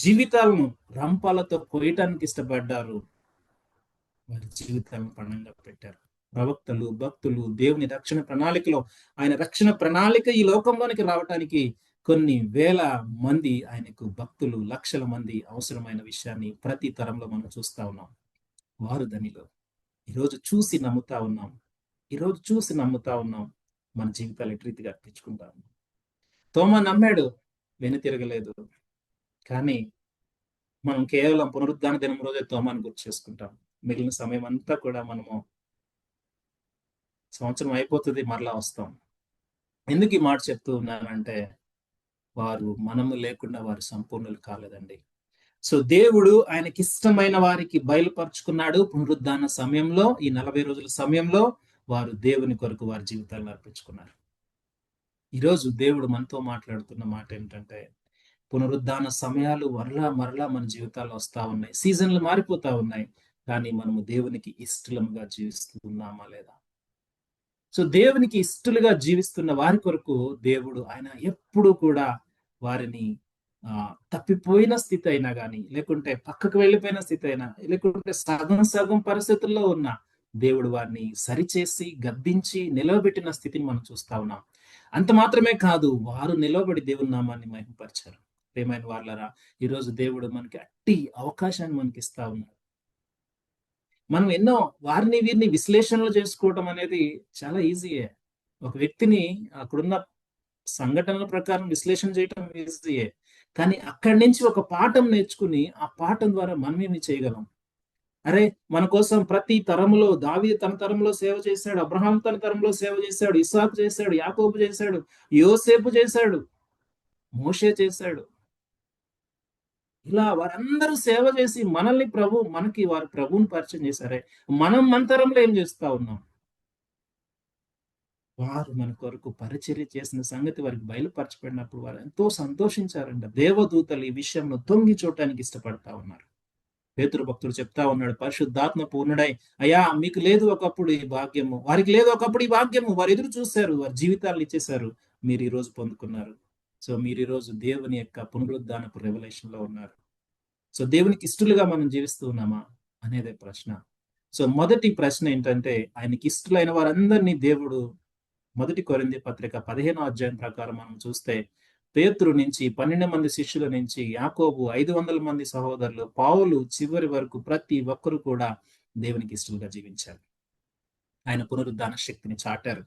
జీవితాలను రంపాలతో కోయటానికి ఇష్టపడ్డారు, వారి జీవితాలను పణంగా పెట్టారు. ప్రవక్తలు, భక్తులు, దేవుని రక్షణ ప్రణాళికలో, ఆయన రక్షణ ప్రణాళిక ఈ లోకంలోనికి రావటానికి కొన్ని వేల మంది ఆయనకు భక్తులు, లక్షల మంది అవసరమైన విషయాన్ని ప్రతి తరంలో మనం చూస్తా ఉన్నాం. వారు ధనిలో ఈరోజు చూసి నమ్ముతా ఉన్నాం. మన జీవితాలు ఎటు రీతిగా అర్పించుకుంటాం. తోమా నమ్మాడు, వెనుతిరగలేదు. కానీ మనం కేవలం పునరుద్ధాన దినం రోజే తోమాను గుర్తు చేసుకుంటాం. మిగిలిన సమయం అంతా కూడా మనము సంవత్సరం అయిపోతుంది, మరలా వస్తాం. ఎందుకు ఈ మాట చెప్తూ ఉన్నానంటే, మనము లేకుండా వారు సంపూర్ణులు కాలేదండి. సో దేవుడు ఆయనకి ఇష్టమైన వారికి బయలుపరుచుకున్నాడు. పునరుద్ధాన సమయంలో, ఈ 40 రోజుల సమయంలో వారు దేవుని కొరకు వారి జీవితాలను అర్పించుకున్నారు. ఈరోజు దేవుడు మనతో మాట్లాడుతున్న మాట ఏంటంటే, పునరుద్ధాన సమయాలు మరలా మన జీవితాల్లో వస్తా ఉన్నాయి, సీజన్లు మారిపోతా ఉన్నాయి, కానీ మనము దేవునికి ఇష్టలుగా జీవిస్తున్నామా లేదా? సో దేవునికి ఇష్టలుగా జీవిస్తున్న వారి కొరకు దేవుడు ఆయన ఎప్పుడు కూడా వారిని తప్పిపోయిన స్థితి అయినా కానీ, లేకుంటే పక్కకు వెళ్ళిపోయిన స్థితి అయినా, లేకుంటే సగం పరిస్థితుల్లో ఉన్న దేవుడు వారిని సరిచేసి గద్దించి నిలవబెట్టిన స్థితిని మనం చూస్తా ఉన్నాం. అంత మాత్రమే కాదు, వారు నిలవబడి దేవుని నామాన్ని మహిమపరిచారు. ప్రియమైన వాళ్ళరా, ఈరోజు దేవుడు మనకి అట్టి అవకాశాన్ని మనకి ఇస్తా ఉన్నాడు. మనం ఎన్నో వీరిని విశ్లేషణలు చేసుకోవడం అనేది చాలా ఈజీయే. ఒక వ్యక్తిని అక్కడున్న సంఘటనల ప్రకారం విశ్లేషణ చేయటం ఈజీయే, కానీ అక్కడి నుంచి ఒక పాఠం నేర్చుకుని ఆ పాఠం ద్వారా మనమేమి చేయగలం? అరే, మన కోసం ప్రతి తరములో దావీదు తన తరంలో సేవ చేశాడు, అబ్రహాం తన తరంలో సేవ చేశాడు, ఇస్సాకు చేశాడు, యాకోబు చేశాడు, యోసేపు చేశాడు, మోషే చేశాడు. ఇలా వారందరూ సేవ చేసి మనకి వారు ప్రభువుని పరిచయం చేశారే, మనం మన తరంలో ఏం చేస్తా ఉన్నాం? వారు మన కొరకు పరిచర్య చేసిన సంగతి వారికి బయలుపరచబడినప్పుడు వారు ఎంతో సంతోషించారంట. దేవదూతలు ఈ విషయంలో తొంగి చూడటానికి ఇష్టపడతా ఉన్నారు. పేతురు భక్తుడు చెప్తా ఉన్నాడు, పరిశుద్ధాత్మ పూర్ణుడై, అయ్యా మీకు లేదు ఒకప్పుడు ఈ భాగ్యము, వారికి లేదు ఒకప్పుడు ఈ భాగ్యము, వారు ఎదురు చూశారు, వారి జీవితాలు ఇచ్చేశారు, మీరు ఈ రోజు పొందుకున్నారు. సో మీరు ఈ రోజు దేవుని యొక్క పునరుద్ధానపు రెవల్యూషన్ లో ఉన్నారు. సో దేవునికి ఇష్టలుగా మనం జీవిస్తూ ఉన్నామా అనేదే ప్రశ్న. సో మొదటి ప్రశ్న ఏంటంటే, ఆయనకి ఇష్టలైన వారందరినీ దేవుడు 1 కొరింథీ పత్రిక 15వ అధ్యాయం ప్రకారం మనం చూస్తే, పేతురు నుంచి 12 మంది శిష్యుల నుంచి యాకోబు 500 మంది సహోదరులు, పౌలు చివరి వరకు ప్రతి ఒక్కరు కూడా దేవునికి ఇష్టలుగా జీవించారు. ఆయన పునరుద్ధాన శక్తిని చాటారు,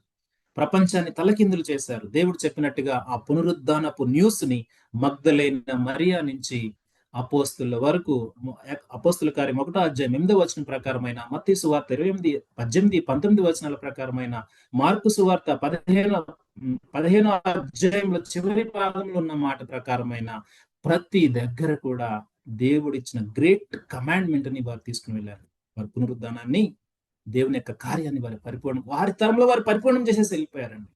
ప్రపంచాన్ని తలకిందులు చేశారు. దేవుడు చెప్పినట్టుగా ఆ పునరుద్ధానపు న్యూస్ ని మగ్దలేన మరియా నుంచి అపోస్తుల వరకు, అపోస్తుల కార్యం 1వ అధ్యాయం 8వ వచనం ప్రకారమైన, మత్తయి సువార్త 28, 18, 19 వచనాల ప్రకారమైన, మార్కు సువార్త 15వ అధ్యాయంలో చివరి భాగంలో ఉన్న మాట ప్రకారమైన ప్రతి దగ్గర కూడా దేవుడిచ్చిన గ్రేట్ కమాండ్మెంట్ ని వారు తీసుకుని వెళ్ళారు. వారి పునరుద్ధానాన్ని, దేవుని యొక్క కార్యాన్ని వారి తరంలో వారు పరిపూర్ణం చేసేసి వెళ్ళిపోయారండి.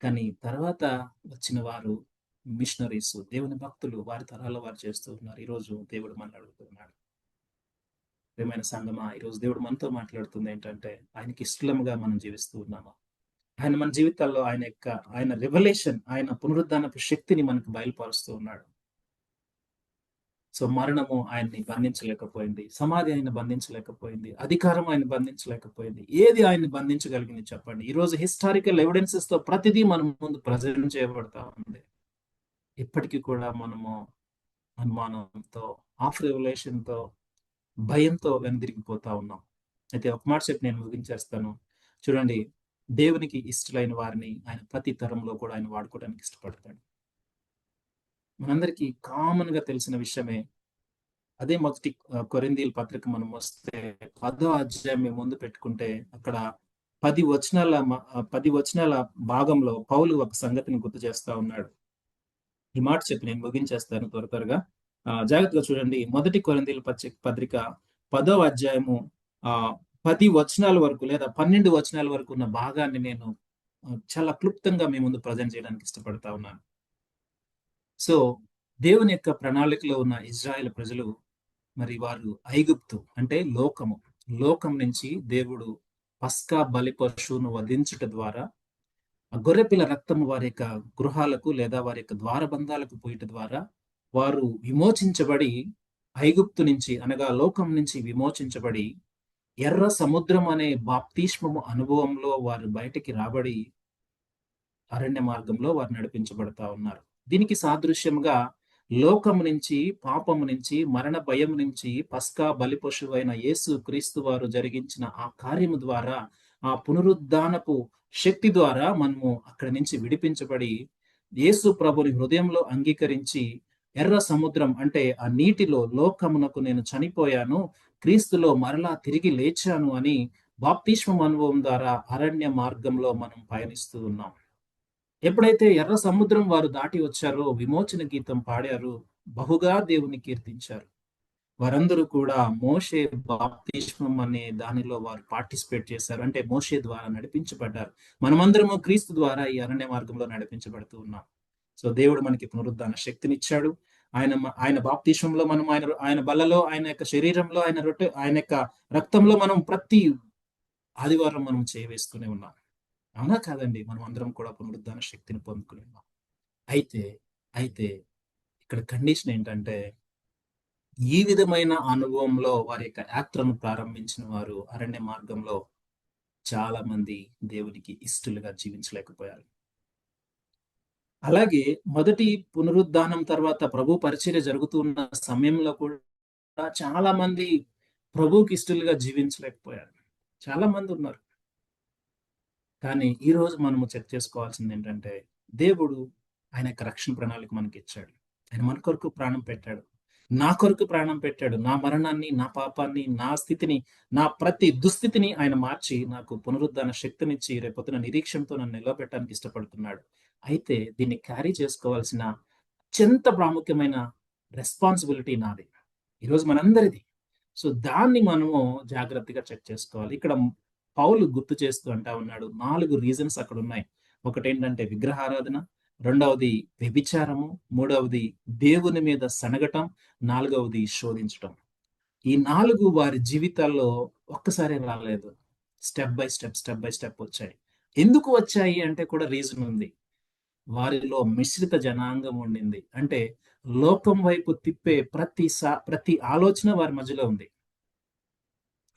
కానీ తర్వాత వచ్చిన వారు మిషనరీస్, దేవుని భక్తులు, వారి తరాల్లో వారు చేస్తూ ఉన్నారు. ఈరోజు దేవుడు మనల్ని అడుగుతున్నాడు, ప్రియమైన సంగమా, ఈరోజు దేవుడు మనతో మాట్లాడుతుంది ఏంటంటే, ఆయనకి ఇష్టంగా మనం జీవిస్తూ ఉన్నామా? ఆయన మన జీవితాల్లో ఆయన రివల్యూషన్, ఆయన పునరుద్ధానపు శక్తిని మనకు బయలుపరుస్తూ ఉన్నాడు. సో మరణము ఆయన్ని బంధించలేకపోయింది, సమాధి ఆయన బంధించలేకపోయింది, అధికారం ఆయన బంధించలేకపోయింది. ఏది ఆయన్ని బంధించగలిగింది చెప్పండి? ఈ రోజు హిస్టారికల్ ఎవిడెన్సెస్ తో ప్రతిదీ మన ముందు ప్రజెంట్ చేయబడతా ఉంది. ఇప్పటికీ కూడా మనము అనుమానంతో, హాఫ్ రెవల్యూషన్ తో, భయంతో వెనుదిరిగిపోతా ఉన్నాం. అయితే ఒక మాట చెప్పి నేను ముగించేస్తాను. చూడండి, దేవునికి ఇష్టలైన వారిని ఆయన ప్రతి తరంలో కూడా ఆయన వాడుకోవడానికి ఇష్టపడతాడు. మనందరికీ కామన్ గా తెలిసిన విషయమే. అదే మొదటి కొరింథీయుల పత్రిక మనం వస్తే 10వ అధ్యాయం మేము ముందు పెట్టుకుంటే, అక్కడ 10 వచనాల భాగంలో పౌలు ఒక సంగతిని గుర్తు చేస్తా ఉన్నాడు. ఈ మాట చెప్పి నేను ముగించేస్తాను త్వరగా. జాగ్రత్తగా చూడండి. మొదటి కొరింథీయుల పత్రిక 10వ అధ్యాయము 10 వచనాల వరకు లేదా 12 వచనాల వరకు ఉన్న భాగాన్ని నేను చాలా క్లుప్తంగా మీ ముందు ప్రజెంట్ చేయడానికి ఇష్టపడతా ఉన్నాను. సో దేవుని యొక్క ప్రణాళికలో ఉన్న ఇజ్రాయెల్ ప్రజలు, మరి వారు ఐగుప్తు అంటే లోకం నుంచి దేవుడు పస్కా బలి పశువును వధించుట ద్వారా, ఆ గొర్రెపిల్ల రక్తము వారి యొక్క గృహాలకు లేదా వారి యొక్క ద్వారబంధాలకు పోయిట ద్వారా వారు విమోచించబడి, ఐగుప్తు నుంచి అనగా లోకం నుంచి విమోచించబడి, ఎర్ర సముద్రం అనే బాప్తిస్మము అనుభవంలో వారు బయటికి రాబడి అరణ్య మార్గంలో వారు నడిపించబడతా ఉన్నారు. దీనికి సాదృశ్యంగా లోకము నుంచి, పాపము నుంచి, మరణ భయం నుంచి పస్కా బలి పశువైన యేసు క్రీస్తు వారు జరిగించిన ఆ కార్యము ద్వారా, ఆ పునరుద్ధానపు శక్తి ద్వారా మనము అక్కడి నుంచి విడిపించబడి, యేసు ప్రభుని హృదయంలో అంగీకరించి, ఎర్ర సముద్రం అంటే ఆ నీటిలో లోకమునకు నేను చనిపోయాను, క్రీస్తులో మరలా తిరిగి లేచాను అని బాప్తిస్మం అనుభవం ద్వారా అరణ్య మార్గంలో మనం పయనిస్తూ ఉన్నాం. ఎప్పుడైతే ఎర్ర సముద్రం వారు దాటి వచ్చారో, విమోచన గీతం పాడారు, బహుగా దేవుని కీర్తించారు. వారందరూ కూడా మోషే బాప్తిస్మం అనే దానిలో వారు పార్టిసిపేట్ చేశారు. అంటే మోషే ద్వారా నడిపించబడ్డారు. మనమందరము క్రీస్తు ద్వారా ఈ అరణ్య మార్గంలో నడిపించబడుతూ ఉన్నాం. సో దేవుడు మనకి పునరుద్ధాన శక్తినిచ్చాడు. ఆయన బాప్తిస్మంలో మనం ఆయన బలలో, ఆయన యొక్క శరీరంలో, ఆయన యొక్క రక్తంలో మనం ప్రతి ఆదివారం మనం చేయవేస్తూనే ఉన్నాం. అవునా కాదండి? మనం అందరం కూడా పునరుద్ధాన శక్తిని పొందుకుని ఉన్నాం. అయితే ఇక్కడ కండిషన్ ఏంటంటే, ఈ విధమైన అనుభవంలో వారి యొక్క యాత్రను ప్రారంభించిన వారు అరణ్య మార్గంలో చాలా మంది దేవునికి ఇష్టలుగా జీవించలేకపోయారు. అలాగే మొదటి పునరుద్ధానం తర్వాత ప్రభు పరిచర్య జరుగుతున్న సమయంలో కూడా చాలా మంది ప్రభువుకి ఇష్టలుగా జీవించలేకపోయారు. చాలా మంది ఉన్నారు. కానీ ఈ రోజు మనము చెక్ చేసుకోవాల్సింది ఏంటంటే, దేవుడు ఆయన యొక్క రక్షణ ప్రణాళిక మనకి ఇచ్చాడు. ఆయన మన కొరకు ప్రాణం పెట్టాడు, నా కొరకు ప్రాణం పెట్టాడు. నా మరణాన్ని, నా పాపాన్ని, నా స్థితిని, నా ప్రతి దుస్థితిని ఆయన మార్చి నాకు పునరుద్ధాన శక్తినిచ్చి రేపొద్దున నిరీక్షణతో నన్ను నిలబెట్టడానికి ఇష్టపడుతున్నాడు. అయితే దీన్ని క్యారీ చేసుకోవాల్సిన అత్యంత ప్రాముఖ్యమైన రెస్పాన్సిబిలిటీ నాది, ఈరోజు మనందరిది. సో దాన్ని మనము జాగ్రత్తగా చెక్ చేసుకోవాలి. ఇక్కడ పౌలు గుర్తు చేస్తూ అంటా ఉన్నాడు, 4 రీజన్స్ అక్కడ ఉన్నాయి. ఒకటేంటంటే విగ్రహారాధన, రెండవది వ్యభిచారము, మూడవది దేవుని మీద సనగటం, నాలుగవది శోధించటం. ఈ 4 వారి జీవితాల్లో ఒక్కసారి రాలేదు. స్టెప్ బై స్టెప్ వచ్చాయి. ఎందుకు వచ్చాయి అంటే కూడా రీజన్ ఉంది. వారిలో మిశ్రిత జనాంగం ఉండింది. అంటే లోకం వైపు తిప్పే ప్రతి ఆలోచన వారి మధ్యలో ఉంది.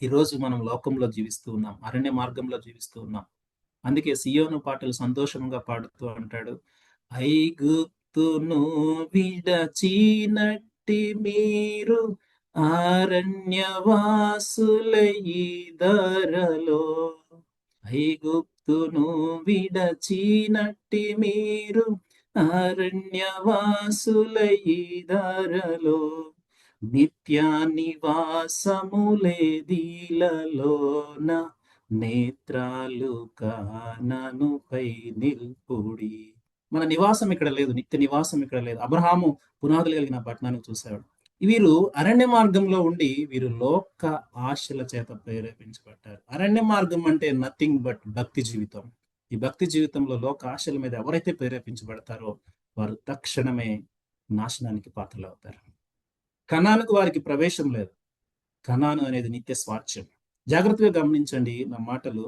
ఈరోజు మనం లోకంలో జీవిస్తూ ఉన్నాం, అరణ్య మార్గంలో జీవిస్తూ ఉన్నాం. అందుకే సియోను పాటలు సంతోషంగా పాడుతూ అంటాడు, ఐగుప్తును విడచినట్టి మీరు అరణ్యవాసులయి ధరలో, ఐగుప్తును విడచినట్టి మీరు అరణ్యవాసులయి ధరలో, నిత్య నివాసములేదీలలోన నేత్రాలు కాననుపై నిల్పుడి. మన నివాసం ఇక్కడ లేదు, నిత్య నివాసం ఇక్కడ లేదు. అబ్రహాము పునాదులు కలిగిన పట్టణాన్ని చూశాడు. వీరు అరణ్య మార్గంలో ఉండి వీరు లోక ఆశల చేత ప్రేరేపించబడ్డారు. అరణ్య మార్గం అంటే నథింగ్ బట్ భక్తి జీవితం. ఈ భక్తి జీవితంలో లోక ఆశల మీద ఎవరైతే ప్రేరేపించబడతారో వారు తక్షణమే నాశనానికి పాత్రలు అవుతారు. కనానుకు వారికి ప్రవేశం లేదు. కనాను అనేది నిత్య స్వార్థ్యం. జాగ్రత్తగా గమనించండి నా మాటలు.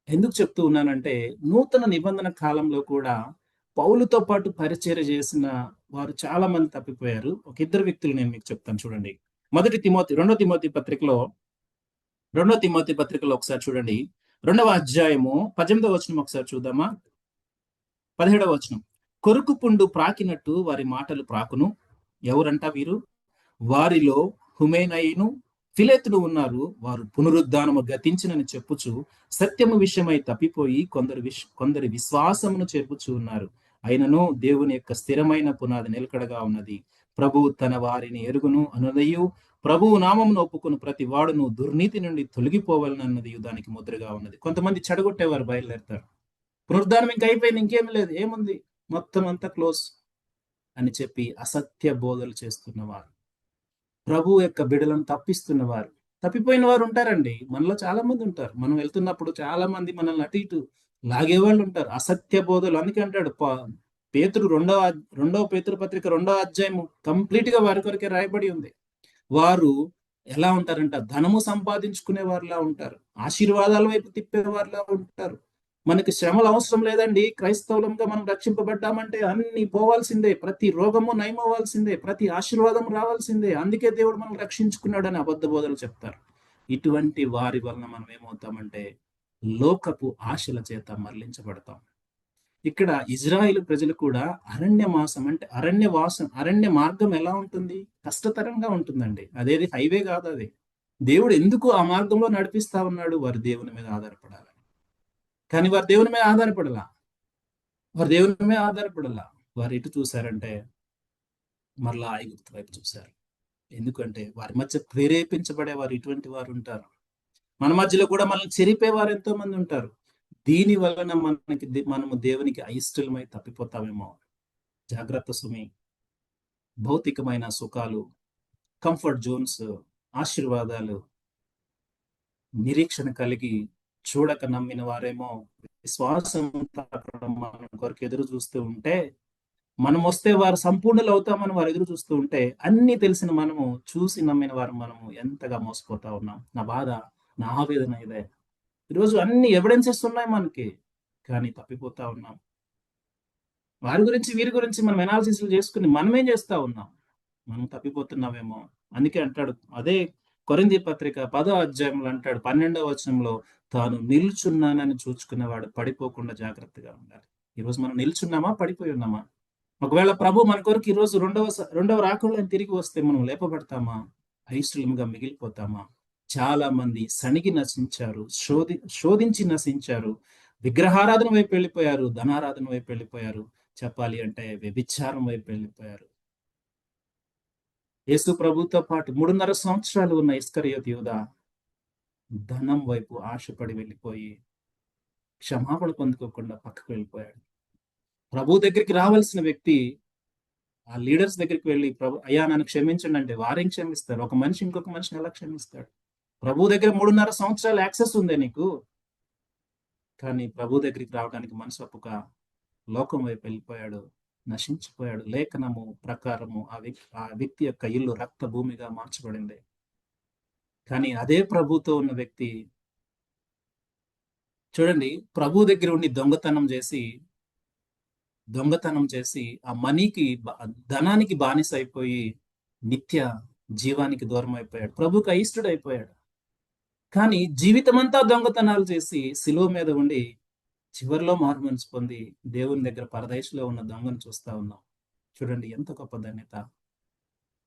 ఎందుకు చెప్తూ ఉన్నానంటే, నూతన నిబంధన కాలంలో కూడా పౌలుతో పాటు పరిచర్య చేసిన వారు చాలా మంది తప్పిపోయారు. ఒక ఇద్దరు వ్యక్తులు నేను మీకు చెప్తాను చూడండి. మొదటి తిమోతి 2 తిమోతి పత్రికలో 2 తిమోతి పత్రికలో ఒకసారి చూడండి. 2వ అధ్యాయము 18వ వచనం ఒకసారి చూద్దామా? 17వ వచనం. కొరుకు పుండు ప్రాకినట్టు వారి మాటలు ప్రాకును. ఎవరంట వీరు? వారిలో హుమేనయును ఫిలేతుడు ఉన్నారు. వారు పునరుద్ధానము గతించినని చెప్పుచు సత్యము విషయమై తప్పిపోయి కొందరి విశ్వాసమును చెప్పుచు ఉన్నారు. అయినను దేవుని యొక్క స్థిరమైన పునాది నిలకడగా ఉన్నది. ప్రభువు తన వారిని ఎరుగును అనునదియు ప్రభువు నామమును ఒప్పుకుని ప్రతి వాడును దుర్నీతి నుండి తొలగిపోవాలన్నది దానికి ముద్రగా ఉన్నది. కొంతమంది చెడగొట్టేవారు బయలుదేరుతారు. పునరుద్ధానం ఇంకా అయిపోయింది, ఇంకేమి లేదు, ఏముంది, మొత్తం అంతా క్లోజ్ అని చెప్పి అసత్య బోధలు చేస్తున్నవారు, ప్రభు యొక్క బిడలను తప్పిస్తున్నవారు, తప్పిపోయిన వారు ఉంటారండి. మనలో చాలా మంది ఉంటారు. మనం వెళ్తున్నప్పుడు చాలా మంది మనల్ని అటు ఇటు లాగేవాళ్ళు ఉంటారు. అసత్య బోధలు. అందుకే అంటాడు పేతురు రెండవ పేతురు పత్రిక 2వ అధ్యాయం కంప్లీట్ గా వారి కొరకే రాయబడి ఉంది. వారు ఎలా ఉంటారంట? ధనము సంపాదించుకునే వారిలా ఉంటారు, ఆశీర్వాదాల వైపు తిప్పేవారిలా ఉంటారు. మనకి శ్రమలు అవసరం లేదండి. క్రైస్తవులంగా మనం రక్షింపబడ్డామంటే అన్ని పోవాల్సిందే, ప్రతి రోగము నయమవ్వాల్సిందే, ప్రతి ఆశీర్వాదం రావాల్సిందే, అందుకే దేవుడు మనం రక్షించుకున్నాడని అబద్ధ బోధలు చెప్తారు. ఇటువంటి వారి వలన మనం ఏమవుతామంటే లోకపు ఆశల చేత మరలించబడతాం. ఇక్కడ ఇజ్రాయిల్ ప్రజలు కూడా అరణ్యవాసం అంటే అరణ్య మార్గం ఎలా ఉంటుంది? కష్టతరంగా ఉంటుందండి. అదేది హైవే కాదు అది. దేవుడు ఎందుకు ఆ మార్గంలో నడిపిస్తా ఉన్నాడు? వారి దేవుని మీద ఆధారపడాలి. కానీ వారు దేవుని మీద ఆధారపడలా. వారు ఎటు చూశారంటే మరలా ఐగుప్తు వైపు చూశారు. ఎందుకంటే వారి మధ్య ప్రేరేపించబడే వారు ఇటువంటి వారు ఉంటారు. మన మధ్యలో కూడా మనల్ని చెరిపేవారు ఎంతో మంది ఉంటారు. దీని వలన మనము దేవునికి అయిష్టలమై తప్పిపోతామేమో. జాగ్రత్త సుమి. భౌతికమైన సుఖాలు, కంఫర్ట్ జోన్స్, ఆశీర్వాదాలు, నిరీక్షణ కలిగి చూడక నమ్మిన వారేమో విశ్వాసం మన కొరకు ఎదురు చూస్తూ ఉంటే, మనం వస్తే వారు సంపూర్ణలు అవుతామని వారు ఎదురు చూస్తూ ఉంటే, అన్ని తెలిసిన మనము చూసి నమ్మిన వారు మనము ఎంతగా మోసపోతా ఉన్నాం. నా బాధ, నా ఆవేదన ఇదే. ఈరోజు అన్ని ఎవిడెన్సెస్ ఉన్నాయి మనకి, కానీ తప్పిపోతా ఉన్నాం. వారి గురించి వీరి గురించి మనం ఎనాలిసిస్లు చేసుకుని మనమేం చేస్తా ఉన్నాం? మనం తప్పిపోతున్నామేమో. అందుకే అంటాడు అదే కొరింథీ పత్రిక 10వ అధ్యాయంలో అంటాడు 12వ వచనంలో, తాను నిల్చున్నానని చూచుకునేవాడు పడిపోకుండా జాగ్రత్తగా ఉండాలి. ఈరోజు మనం నిల్చున్నామా, పడిపోయి ఉన్నామా? ఒకవేళ ప్రభు మన కొరకు ఈరోజు రెండవ రాకడలో తిరిగి వస్తే మనం లేపబడతామా, అయిష్టలుగా మిగిలిపోతామా? చాలా మంది సణిగి నశించారు, శోధించి నశించారు, విగ్రహారాధన వైపు వెళ్ళిపోయారు, ధనారాధన వైపు వెళ్ళిపోయారు, చెప్పాలి అంటే వ్యభిచారం వైపు వెళ్ళిపోయారు. యేసు ప్రభుతో పాటు 3.5 సంవత్సరాలు ఉన్న ఇస్కరియోతు యూదా ధనం వైపు ఆశపడి వెళ్ళిపోయి క్షమాపణ పొందుకోకుండా పక్కకు వెళ్ళిపోయాడు. ప్రభు దగ్గరికి రావాల్సిన వ్యక్తి ఆ లీడర్స్ దగ్గరికి వెళ్ళి, ప్రభు అయ్యా నన్ను క్షమించండి అంటే వారేం క్షమిస్తారు? ఒక మనిషి ఇంకొక మనిషిని ఎలా క్షమిస్తాడు? ప్రభు దగ్గర 3.5 సంవత్సరాలు యాక్సెస్ ఉందే నీకు, కానీ ప్రభు దగ్గరికి రావడానికి మనసు ఒప్పుక లోకం వైపు వెళ్ళిపోయాడు, నశించిపోయాడు. లేఖనము ప్రకారము ఆ వ్యక్తి యొక్క ఇల్లు రక్త భూమిగా మార్చబడింది. కానీ అదే ప్రభుతో ఉన్న వ్యక్తి చూడండి, ప్రభు దగ్గర ఉండి దొంగతనం చేసి ఆ ధనానికి బానిస అయిపోయి నిత్య జీవానికి దూరం అయిపోయాడు, ప్రభుకి అయిష్టుడు అయిపోయాడు. కానీ జీవితం అంతా దొంగతనాలు చేసి శిలువ మీద ఉండి చివరిలో మారు మనసు పొంది దేవుని దగ్గర పరదేశంలో ఉన్న దొంగను చూస్తా ఉన్నాం. చూడండి ఎంత గొప్ప ధన్యత.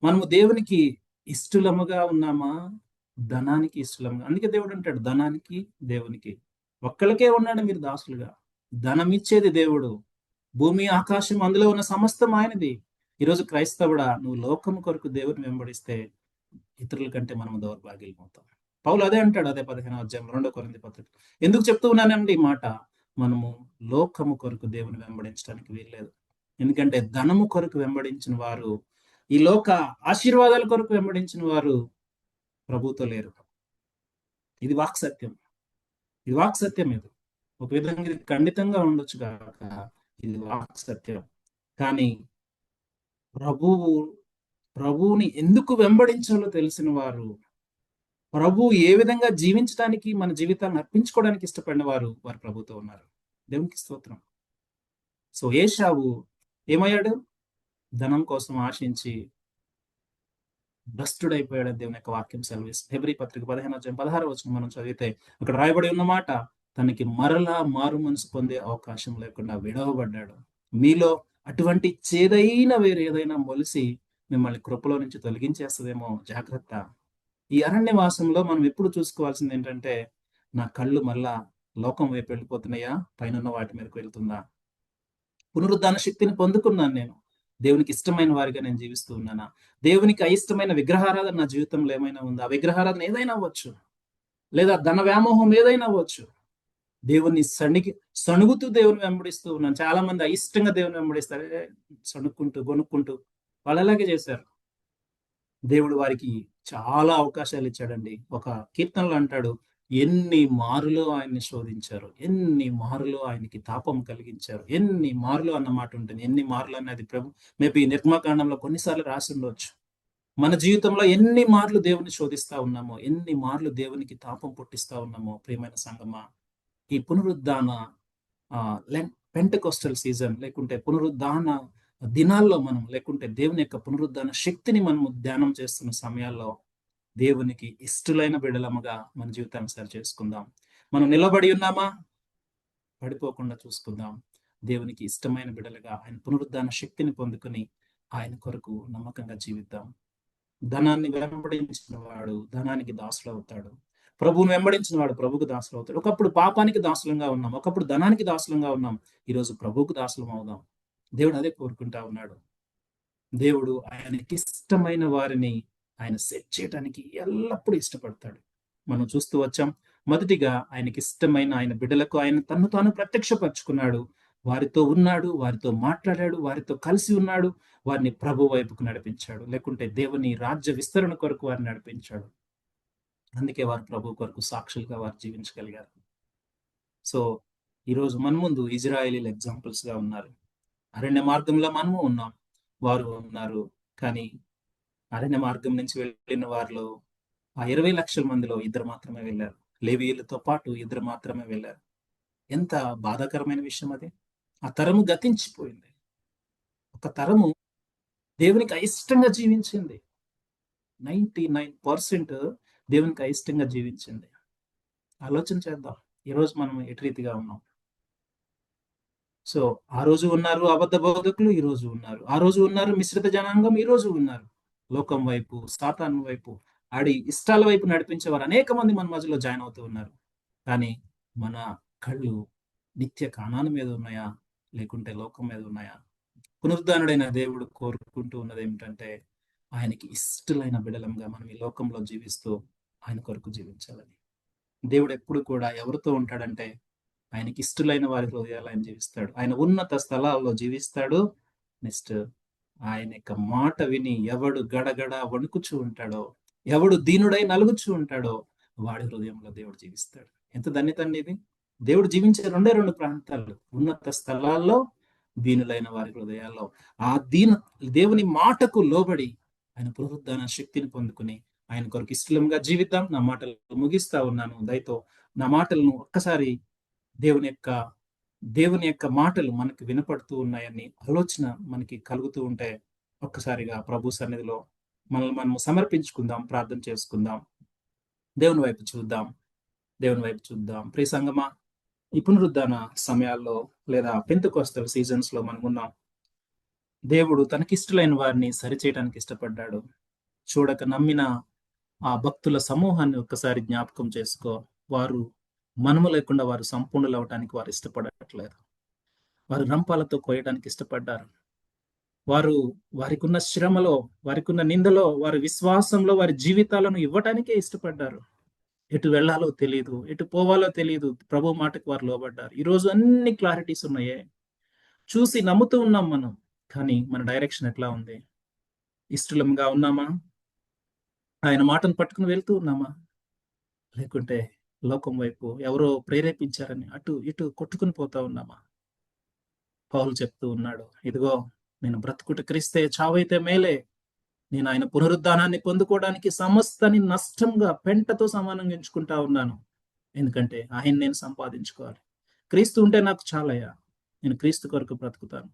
మనము దేవునికి ఇష్టలముగా ఉన్నామా, ధనానికి ఇష్టలముగా? అందుకే దేవుడు అంటాడు ధనానికి దేవునికి ఒక్కళ్ళకే ఉన్నాడు మీరు దాసులుగా. ధనం ఇచ్చేది దేవుడు, భూమి ఆకాశం అందులో ఉన్న సమస్తం ఆయనది. ఈరోజు క్రైస్తవుడా, నువ్వు లోకం కొరకు దేవుని వెంబడిస్తే ఇతరుల కంటే మనం దౌర్భాగ్యులమవుతాం. పౌలు అదే అంటాడు, అదే 15వ అధ్యాయం 2 కొరింథీ పత్రిక. ఎందుకు చెప్తూ ఉన్నానండి ఈ మాట? మనము లోకము కొరకు దేవుని వెంబడించడానికి వీల్లేదు. ఎందుకంటే ధనము కొరకు వెంబడించిన వారు, ఈ లోక ఆశీర్వాదాల కొరకు వెంబడించిన వారు ప్రభుతో లేరు. ఇది వాక్సత్యం. ఇది ఒక విధంగా ఇది ఖండితంగా ఉండొచ్చు కాక ఇది వాక్సత్యం. కానీ ప్రభువుని ఎందుకు వెంబడించాలో తెలిసిన వారు ప్రభు ఏ విధంగా జీవించడానికి మన జీవితాన్ని అర్పించుకోవడానికి ఇష్టపడిన వారు వారి ప్రభుతో ఉన్నారు. దేవునికి స్తోత్రం. సో ఏశావు ఏమయ్యాడు? ధనం కోసం ఆశించి భ్రష్టుడైపోయాడని దేవుని యొక్క వాక్యం సెలవిస్తుంది. హెబ్రీ పత్రిక 15 అధ్యాయం 16 మనం చదివితే అక్కడ రాయబడి ఉన్న మాట, తనకి మరలా మారు మనసు పొందే అవకాశం లేకుండా విడవబడ్డాడు. మీలో అటువంటి చేదైన వేరు ఏదైనా మొలిసి మిమ్మల్ని కృపలో నుంచి తొలగించేస్తుందేమో జాగ్రత్త. ఈ అరణ్యవాసంలో మనం ఎప్పుడు చూసుకోవాల్సింది ఏంటంటే, నా కళ్ళు మళ్ళా లోకం వైపు వెళ్ళిపోతున్నాయా, పైన వాటి మీదకి వెళ్తుందా? పునరుద్ధాన శక్తిని పొందుకున్నాను నేను. దేవునికి ఇష్టమైన వారిగా నేను జీవిస్తూ ఉన్నానా? దేవునికి అయిష్టమైన విగ్రహారాధన నా జీవితంలో ఏమైనా ఉందా? ఆ విగ్రహారాధన ఏదైనా అవ్వచ్చు, లేదా ధన వ్యామోహం ఏదైనా అవ్వచ్చు. దేవుని సణుగుతూ దేవుని వెంబడిస్తూ ఉన్నాను. చాలా మంది అయిష్టంగా దేవుని వెంబడిస్తారు. సణుక్కుంటూ గొనుక్కుంటూ వాళ్ళు అలాగే చేశారు. దేవుడు వారికి చాలా అవకాశాలు ఇచ్చాడండి. ఒక కీర్తనలో అంటాడు, ఎన్ని మారులో ఆయన్ని శోధించారు, ఎన్ని మారులో ఆయనకి తాపం కలిగించారు, ఎన్ని మారులు అన్న మాట ఉంటుంది. ఎన్ని మారులు అనేది ప్రభు మేబీ నిర్మాకాండంలో కొన్నిసార్లు రాసి ఉండొచ్చు. మన జీవితంలో ఎన్ని మార్లు దేవుని శోధిస్తా ఉన్నామో, ఎన్ని మార్లు దేవునికి తాపం పుట్టిస్తా ఉన్నామో ప్రియమైన సంగమా, ఈ పునరుద్ధాన పెంటెకోస్టల్ సీజన్ లేకుంటే పునరుద్ధాన దినాల్లో మనం, లేకుంటే దేవుని యొక్క పునరుద్ధాన శక్తిని మనం ధ్యానం చేస్తున్న సమయాల్లో దేవునికి ఇష్టలైన బిడ్డలముగా మన జీవితాన్ని సరి చేసుకుందాం. మనం నిలబడి ఉన్నామా, పడిపోకుండా చూసుకుందాం. దేవునికి ఇష్టమైన బిడ్డలుగా ఆయన పునరుద్ధాన శక్తిని పొందుకుని ఆయన కొరకు నమ్మకంగా జీవిద్దాం. ధనాన్ని వెంబడించిన వాడు ధనానికి దాసులు అవుతాడు. ప్రభువును వెంబడించిన వాడు ప్రభువుకు దాసులు అవుతాడు. ఒకప్పుడు పాపానికి దాసులంగా ఉన్నాం, ఒకప్పుడు ధనానికి దాసులంగా ఉన్నాం. ఈరోజు ప్రభువుకు దాసులం అవుదాం. దేవుడు అదే కోరుకుంటా ఉన్నాడు. దేవుడు ఆయనకి ఇష్టమైన వారిని ఆయన సెట్ చేయడానికి ఎల్లప్పుడూ ఇష్టపడతాడు. మనం చూస్తూ వచ్చాం. మొదటిగా ఆయనకి ఇష్టమైన ఆయన బిడ్డలకు ఆయన తను తాను ప్రత్యక్షపరుచుకున్నాడు. వారితో ఉన్నాడు, వారితో మాట్లాడాడు, వారితో కలిసి ఉన్నాడు, వారిని ప్రభు వైపుకు నడిపించాడు. లేకుంటే దేవుని రాజ్య విస్తరణ కొరకు వారిని నడిపించాడు. అందుకే వారు ప్రభు కొరకు సాక్షులుగా వారు జీవించగలిగారు. సో ఈరోజు మన ముందు ఇజ్రాయేలీలు ఎగ్జాంపుల్స్ గా ఉన్నారు. అరణ్య మార్గంలో మనము ఉన్నాం, వారు ఉన్నారు. కానీ అరణ్య మార్గం నుంచి వెళ్ళిన వారిలో ఆ 20 లక్షల మందిలో ఇద్దరు మాత్రమే వెళ్ళారు. లేవీయులతో పాటు ఇద్దరు మాత్రమే వెళ్ళారు. ఎంత బాధాకరమైన విషయం అది. ఆ తరము గతించిపోయింది. ఒక తరము దేవునికి అయిష్టంగా జీవించింది. 99% దేవునికి అయిష్టంగా జీవించింది. ఆలోచన చేద్దాం, ఈరోజు మనం ఎటు రీతిగా ఉన్నాం. సో ఆ రోజు ఉన్నారు అబద్ధ బోధకులు, ఈ రోజు ఉన్నారు. ఆ రోజు ఉన్నారు మిశ్రిత జనాంగం, ఈ రోజు ఉన్నారు. లోకం వైపు, సాతాను వైపు, ఆడి ఇష్టాల వైపు నడిపించేవారు అనేక మంది మన మధ్యలో జాయిన్ అవుతూ ఉన్నారు. కానీ మన కళ్ళు నిత్య కానాను మీద ఉన్నాయా, లేకుంటే లోకం మీద ఉన్నాయా? పునరుద్ధానుడైన దేవుడు కోరుకుంటూ ఉన్నది ఏమిటంటే, ఆయనకి ఇష్టలైన బిడలంగా మనం ఈ లోకంలో జీవిస్తూ ఆయన కొరకు జీవించాలని. దేవుడు ఎప్పుడు కూడా ఎవరితో ఉంటాడంటే, ఆయనకి ఇష్టలైన వారి హృదయాలు ఆయన జీవిస్తాడు. ఆయన ఉన్నత స్థలాల్లో జీవిస్తాడు. నెక్స్ట్ ఆయన యొక్క మాట విని ఎవడు గడగడ వణుకుచూ ఉంటాడో, ఎవడు దీనుడై నలుగుచూ ఉంటాడో వాడి హృదయంలో దేవుడు జీవిస్తాడు. ఎంత ధన్యత అండి ఇది. దేవుడు జీవించే రెండు ప్రాంతాలు, ఉన్నత స్థలాల్లో, దీనులైన వారి హృదయాల్లో. ఆ దేవుని మాటకు లోబడి ఆయన పునరుద్ధాన శక్తిని పొందుకుని ఆయన కొరకు ఇష్టంగా జీవిద్దాం. నా మాటలు ముగిస్తా ఉన్నాను. దయతో నా మాటలను ఒక్కసారి దేవుని యొక్క మాటలు మనకు వినపడుతూ ఉన్నాయని ఆలోచన మనకి కలుగుతూ ఉంటే ఒక్కసారిగా ప్రభు సన్నిధిలో మనల్ని మనం సమర్పించుకుందాం, ప్రార్థన చేసుకుందాం, దేవుని వైపు చూద్దాం, దేవుని వైపు చూద్దాం. ప్రియ సంగమా, ఈ పునరుద్ధాన సమయాల్లో లేదా పెంతెకోస్తల్ సీజన్స్ లో మనం ఉన్నాం. దేవుడు తనకిష్టలైన వారిని సరిచేయడానికి ఇష్టపడ్డాడు. చూడక నమ్మిన ఆ భక్తుల సమూహాన్ని ఒక్కసారి జ్ఞాపకం చేసుకో. వారు మనము లేకుండా వారు సంపూర్ణులు అవటానికి వారు ఇష్టపడట్లేదు. వారు రంపాలతో కోయడానికి ఇష్టపడ్డారు. వారు వారికి ఉన్న శ్రమలో, వారికి ఉన్న నిందలో, వారి విశ్వాసంలో వారి జీవితాలను ఇవ్వటానికే ఇష్టపడ్డారు. ఎటు వెళ్ళాలో తెలియదు, ఎటు పోవాలో తెలియదు, ప్రభు మాటకు వారు లోబడ్డారు. ఈరోజు అన్ని క్లారిటీస్ ఉన్నాయే, చూసి నమ్ముతూ ఉన్నాం మనం. కానీ మన డైరెక్షన్ ఎట్లా ఉంది? ఇష్టలంగా ఉన్నామా? ఆయన మాటను పట్టుకుని వెళ్తూ ఉన్నామా? లేకుంటే లోకం వైపు ఎవరో ప్రేరేపించారని అటు ఇటు కొట్టుకుని పోతా ఉన్నామా? పౌలు చెప్తూ ఉన్నాడు, ఇదిగో నేను బ్రతుకుట క్రీస్తే, చావైతే మేలే. నేను ఆయన పునరుద్ధానాన్ని పొందుకోవడానికి సమస్తాన్ని నష్టంగా పెంటతో సమానంగా ఎంచుకుంటా ఉన్నాను. ఎందుకంటే ఆయన నేను సంపాదించుకోవాలి. క్రీస్తు ఉంటే నాకు చాలయ్యా. నేను క్రీస్తు కొరకు బ్రతుకుతాను.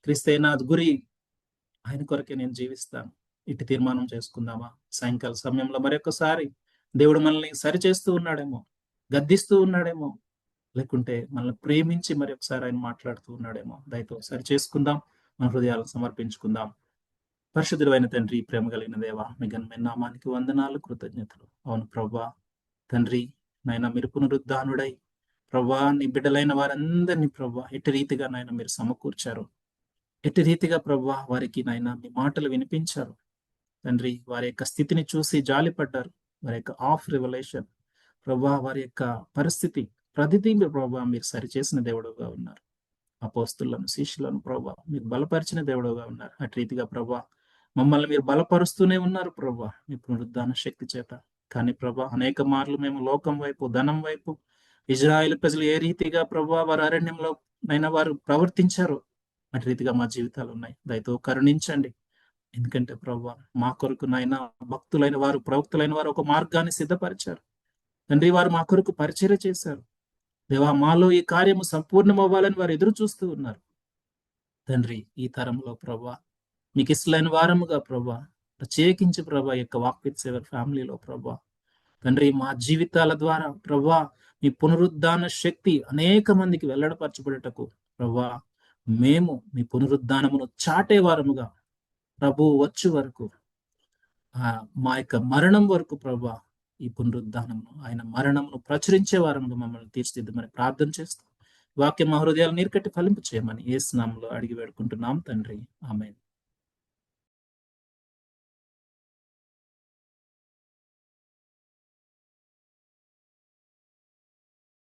క్రీస్తే నా గురి. ఆయన కొరకే నేను జీవిస్తాను. ఇటు తీర్మానం చేసుకుందామా? సాయంకాల సమయంలో మరొకసారి దేవుడు మనల్ని సరిచేస్తూ ఉన్నాడేమో, గద్దిస్తూ ఉన్నాడేమో, లేకుంటే మనల్ని ప్రేమించి మరి ఒకసారి ఆయన మాట్లాడుతూ ఉన్నాడేమో. దయతో సరి చేసుకుందాం, మన హృదయాలను సమర్పించుకుందాం. పరిశుద్ధుడైన తండ్రి, ప్రేమ కలిగిన దేవ, మీ ఘనమైన నామానికి వందనాలు, కృతజ్ఞతలు. అవును ప్రభా, తండ్రి నాయన మీరు పునరుద్ధానుడై ప్రభా నీ బిడ్డలైన వారందరినీ ప్రభా ఎట్టి రీతిగా నాయన మీరు సమకూర్చారు. ఎట్టి రీతిగా ప్రభా వారికి నాయన మీ మాటలు వినిపించారు. తండ్రి వారి యొక్క స్థితిని చూసి జాలిపడ్డారు. వారి యొక్క ఆఫ్ రివలేషన్ ప్రభా, వారి యొక్క పరిస్థితి ప్రతిదీ ప్రభా మీరు సరిచేసిన దేవుడుగా ఉన్నారు. అపోస్తులను శిష్యులను ప్రభా మీరు బలపరిచిన దేవుడుగా ఉన్నారు. అటు రీతిగా ప్రభా మమ్మల్ని మీరు బలపరుస్తూనే ఉన్నారు ప్రభా మీ పునరుద్ధాన శక్తి చేత. కానీ ప్రభా అనేక మార్లు మేము లోకం వైపు, ధనం వైపు, ఇజ్రాయేల్ ప్రజలు ఏ రీతిగా ప్రభా వారు అరణ్యంలో అయినా వారు ప్రవర్తించారో అటు రీతిగా మా జీవితాలు ఉన్నాయి. దయతో కరుణించండి. ఎందుకంటే ప్రభా మా కొరకు నాయన భక్తులైన వారు, ప్రవక్తులైన వారు ఒక మార్గాన్ని సిద్ధపరిచారు. తండ్రి వారు మా కొరకు పరిచర్య చేశారు. దేవా మాలో ఈ కార్యము సంపూర్ణం అవ్వాలని వారు ఎదురు చూస్తూ ఉన్నారు. తండ్రి ఈ తరంలో ప్రభా మీకు ఇష్టలైన వారముగా ప్రభా ప్రత్యేకించి ప్రభా యొక్క వాక్ విత్ సేవర్ ఫ్యామిలీలో ప్రభా తండ్రి మా జీవితాల ద్వారా ప్రభా మీ పునరుద్ధాన శక్తి అనేక మందికి వెల్లడపరచబడటకు ప్రభా మేము మీ పునరుద్ధానమును చాటే వారముగా ప్రభు వచ్చు వరకు మా యొక్క మరణం వరకు ప్రభా ఈ పునరుద్ధానమును ఆయన మరణమును ప్రచురించే వారముగా మమ్మల్ని తీర్చిదిద్దమని ప్రార్థన చేస్తాం. వాక్యం మా హృదయాలు నీరుకట్టి ఫలింపు చేయమని యేసు నామములో అడిగి వేడుకుంటున్నాం తండ్రి. ఆమేన్.